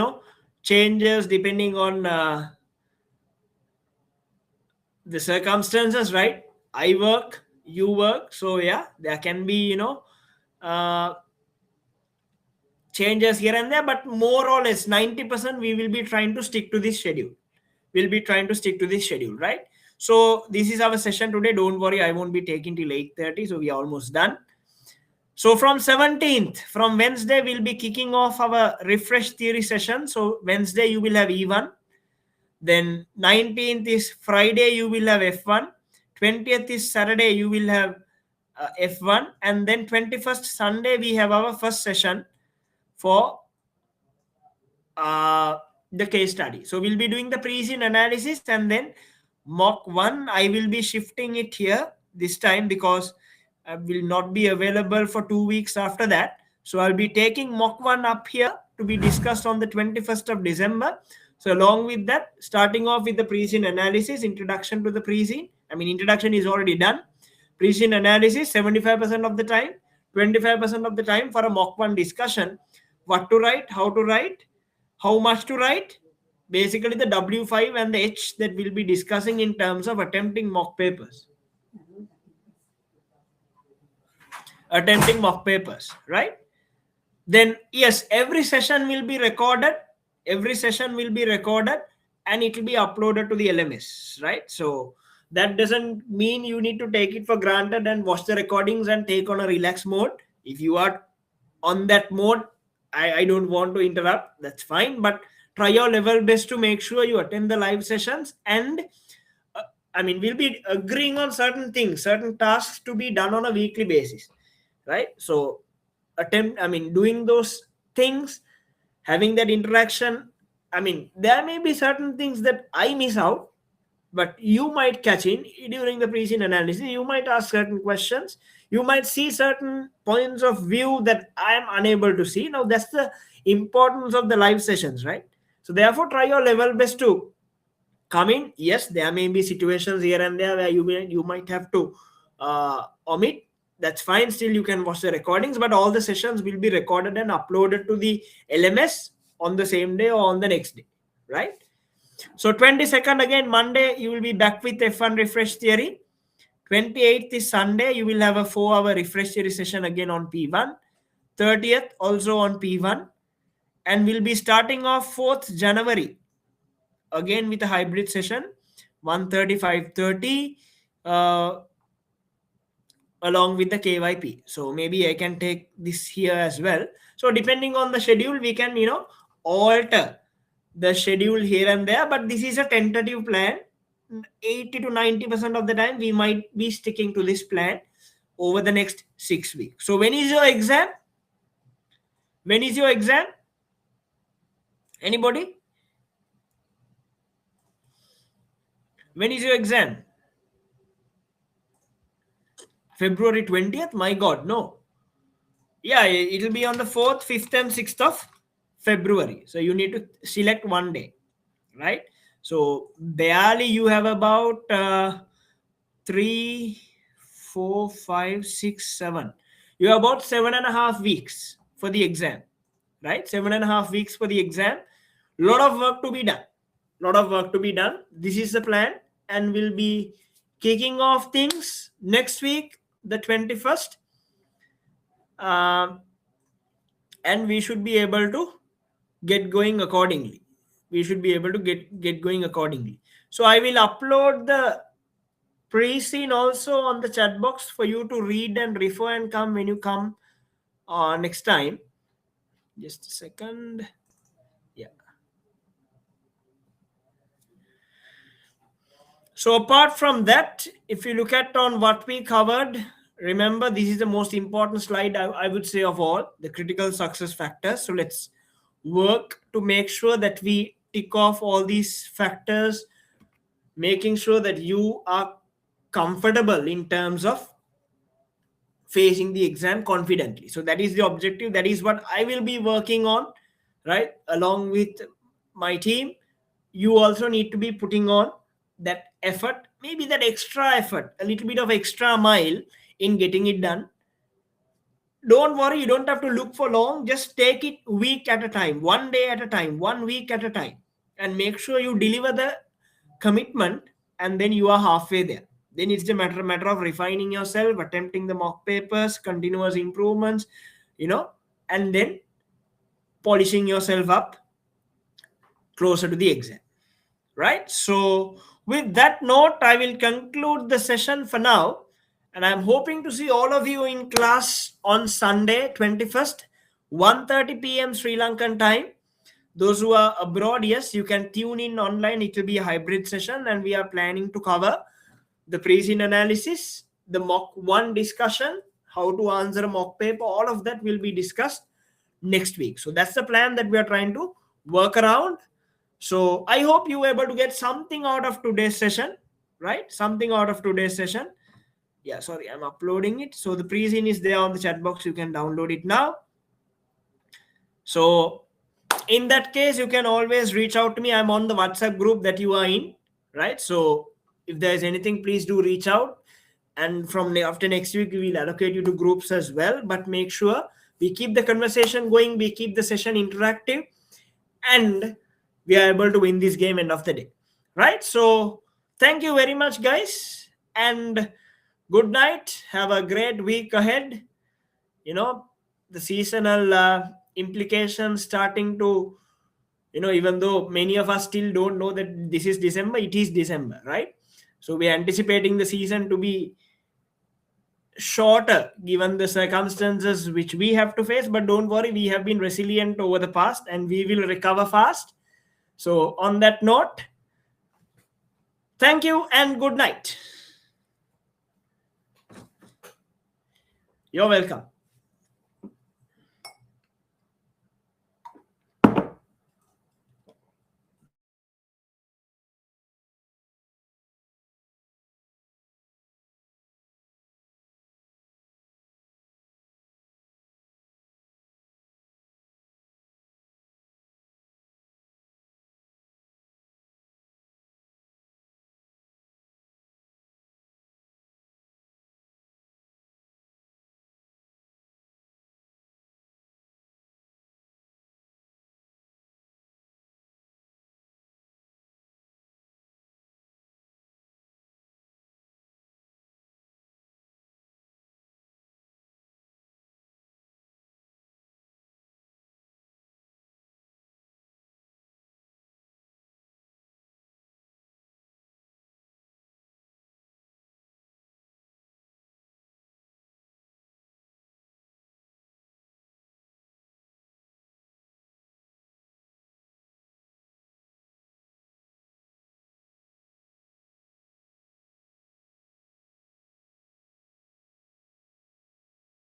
changes depending on the circumstances, right? I work, you work, so yeah, there can be uh, changes here and there, but more or less 90% we will be trying to stick to this schedule. We'll be trying to stick to this schedule, right? So this is our session today. Don't worry, I won't be taking till 8:30, so we are almost done. So from 17th, from Wednesday, we'll be kicking off our refresh theory session. So Wednesday you will have E1. Then 19th is Friday, you will have F1. 20th is Saturday, you will have F1. And then 21st Sunday, we have our first session for the case study. So we'll be doing the pre-scene analysis, and then mock 1. I will be shifting it here this time because I will not be available for 2 weeks after that. So I'll be taking mock 1 up here to be discussed on the 21st of December. So along with that, starting off with the pre-scene analysis, introduction to the pre-scene. I mean, introduction is already done. Pre-scene analysis, 75% of the time, 25% of the time for a mock 1 discussion. What to write, how to write, how much to write, basically the W5 and the H that we'll be discussing in terms of attempting mock papers. Attempting mock papers, right? Then yes, every session will be recorded. Every session will be recorded and it will be uploaded to the LMS, right? So that doesn't mean you need to take it for granted and watch the recordings and take on a relaxed mode. If you are on that mode, I don't want to interrupt, that's fine, but try your level best to make sure you attend the live sessions. And I mean, we'll be agreeing on certain things, certain tasks to be done on a weekly basis, right? So doing those things, having that interaction. I mean, there may be certain things that I miss out, but you might catch in during the pre-scene analysis. You might ask certain questions, you might see certain points of view that I am unable to see. Now that's the importance of the live sessions, right? So therefore try your level best to come in. Yes, there may be situations here and there where you might have to omit. That's fine, still you can watch the recordings, but all the sessions will be recorded and uploaded to the LMS on the same day or on the next day, right? So 22nd, again Monday, you will be back with F1 refresh theory. 28th is Sunday, you will have a 4-hour refresh theory session again on P1. 30th also on P1, and we'll be starting off 4th January again with a hybrid session, 1:30, 5:30, along with the KYP. So maybe I can take this here as well. So depending on the schedule, we can alter the schedule here and there, but this is a tentative plan. 80 to 90% of the time we might be sticking to this plan over the next 6 weeks. So when is your exam? When is your exam? Anybody? When is your exam? February 20th? My God, no. Yeah, it'll be on the 4th, 5th, and 6th of February. So you need to select one day, right? So barely you have about 3, 4, 5, 6, 7. You have about 7.5 weeks for the exam, right? 7.5 weeks for the exam. Lot of work to be done. Lot of work to be done. This is the plan, and we'll be kicking off things next week, the 21st. And we should be able to get going accordingly. We should be able to get going accordingly. So I will upload the pre-scene also on the chat box for you to read and refer and come when you come next time. Just a second. Yeah. So apart from that, if you look at on what we covered, remember this is the most important slide I would say of all, the critical success factors. So let's work to make sure that we tick off all these factors, making sure that you are comfortable in terms of facing the exam confidently. So that is the objective. That is what I will be working on, right? Along with my team. You also need to be putting on that effort, maybe that extra effort, a little bit of extra mile in getting it done. Don't worry, you don't have to look for long. Just take it week at a time, one day at a time, 1 week at a time, and make sure you deliver the commitment, and then you are halfway there. Then it's a matter of refining yourself, attempting the mock papers, continuous improvements, and then polishing yourself up closer to the exam, right? So with that note, I will conclude the session for now, and I'm hoping to see all of you in class on Sunday 21st, 1:30 p.m. Sri Lankan time. Those who are abroad, yes, you can tune in online. It will be a hybrid session, and we are planning to cover the pre-scene analysis, the mock 1 discussion, how to answer a mock paper. All of that will be discussed next week. So that's the plan that we are trying to work around. So I hope you were able to get something out of today's session, right? Something out of today's session. Yeah, sorry, I'm uploading it. So the pre-scene is there on the chat box. You can download it now. So in that case, you can always reach out to me. I'm on the WhatsApp group that you are in, right? So if there's anything, please do reach out. And from after next week, we will allocate you to groups as well. But make sure we keep the conversation going. We keep the session interactive. And we are able to win this game end of the day, right? So thank you very much, guys. And good night. Have a great week ahead. The seasonal implications starting to, even though many of us still don't know that this is December, it is December, right? So we are anticipating the season to be shorter given the circumstances which we have to face. But don't worry, we have been resilient over the past and we will recover fast. So on that note, thank you and good night. You're welcome.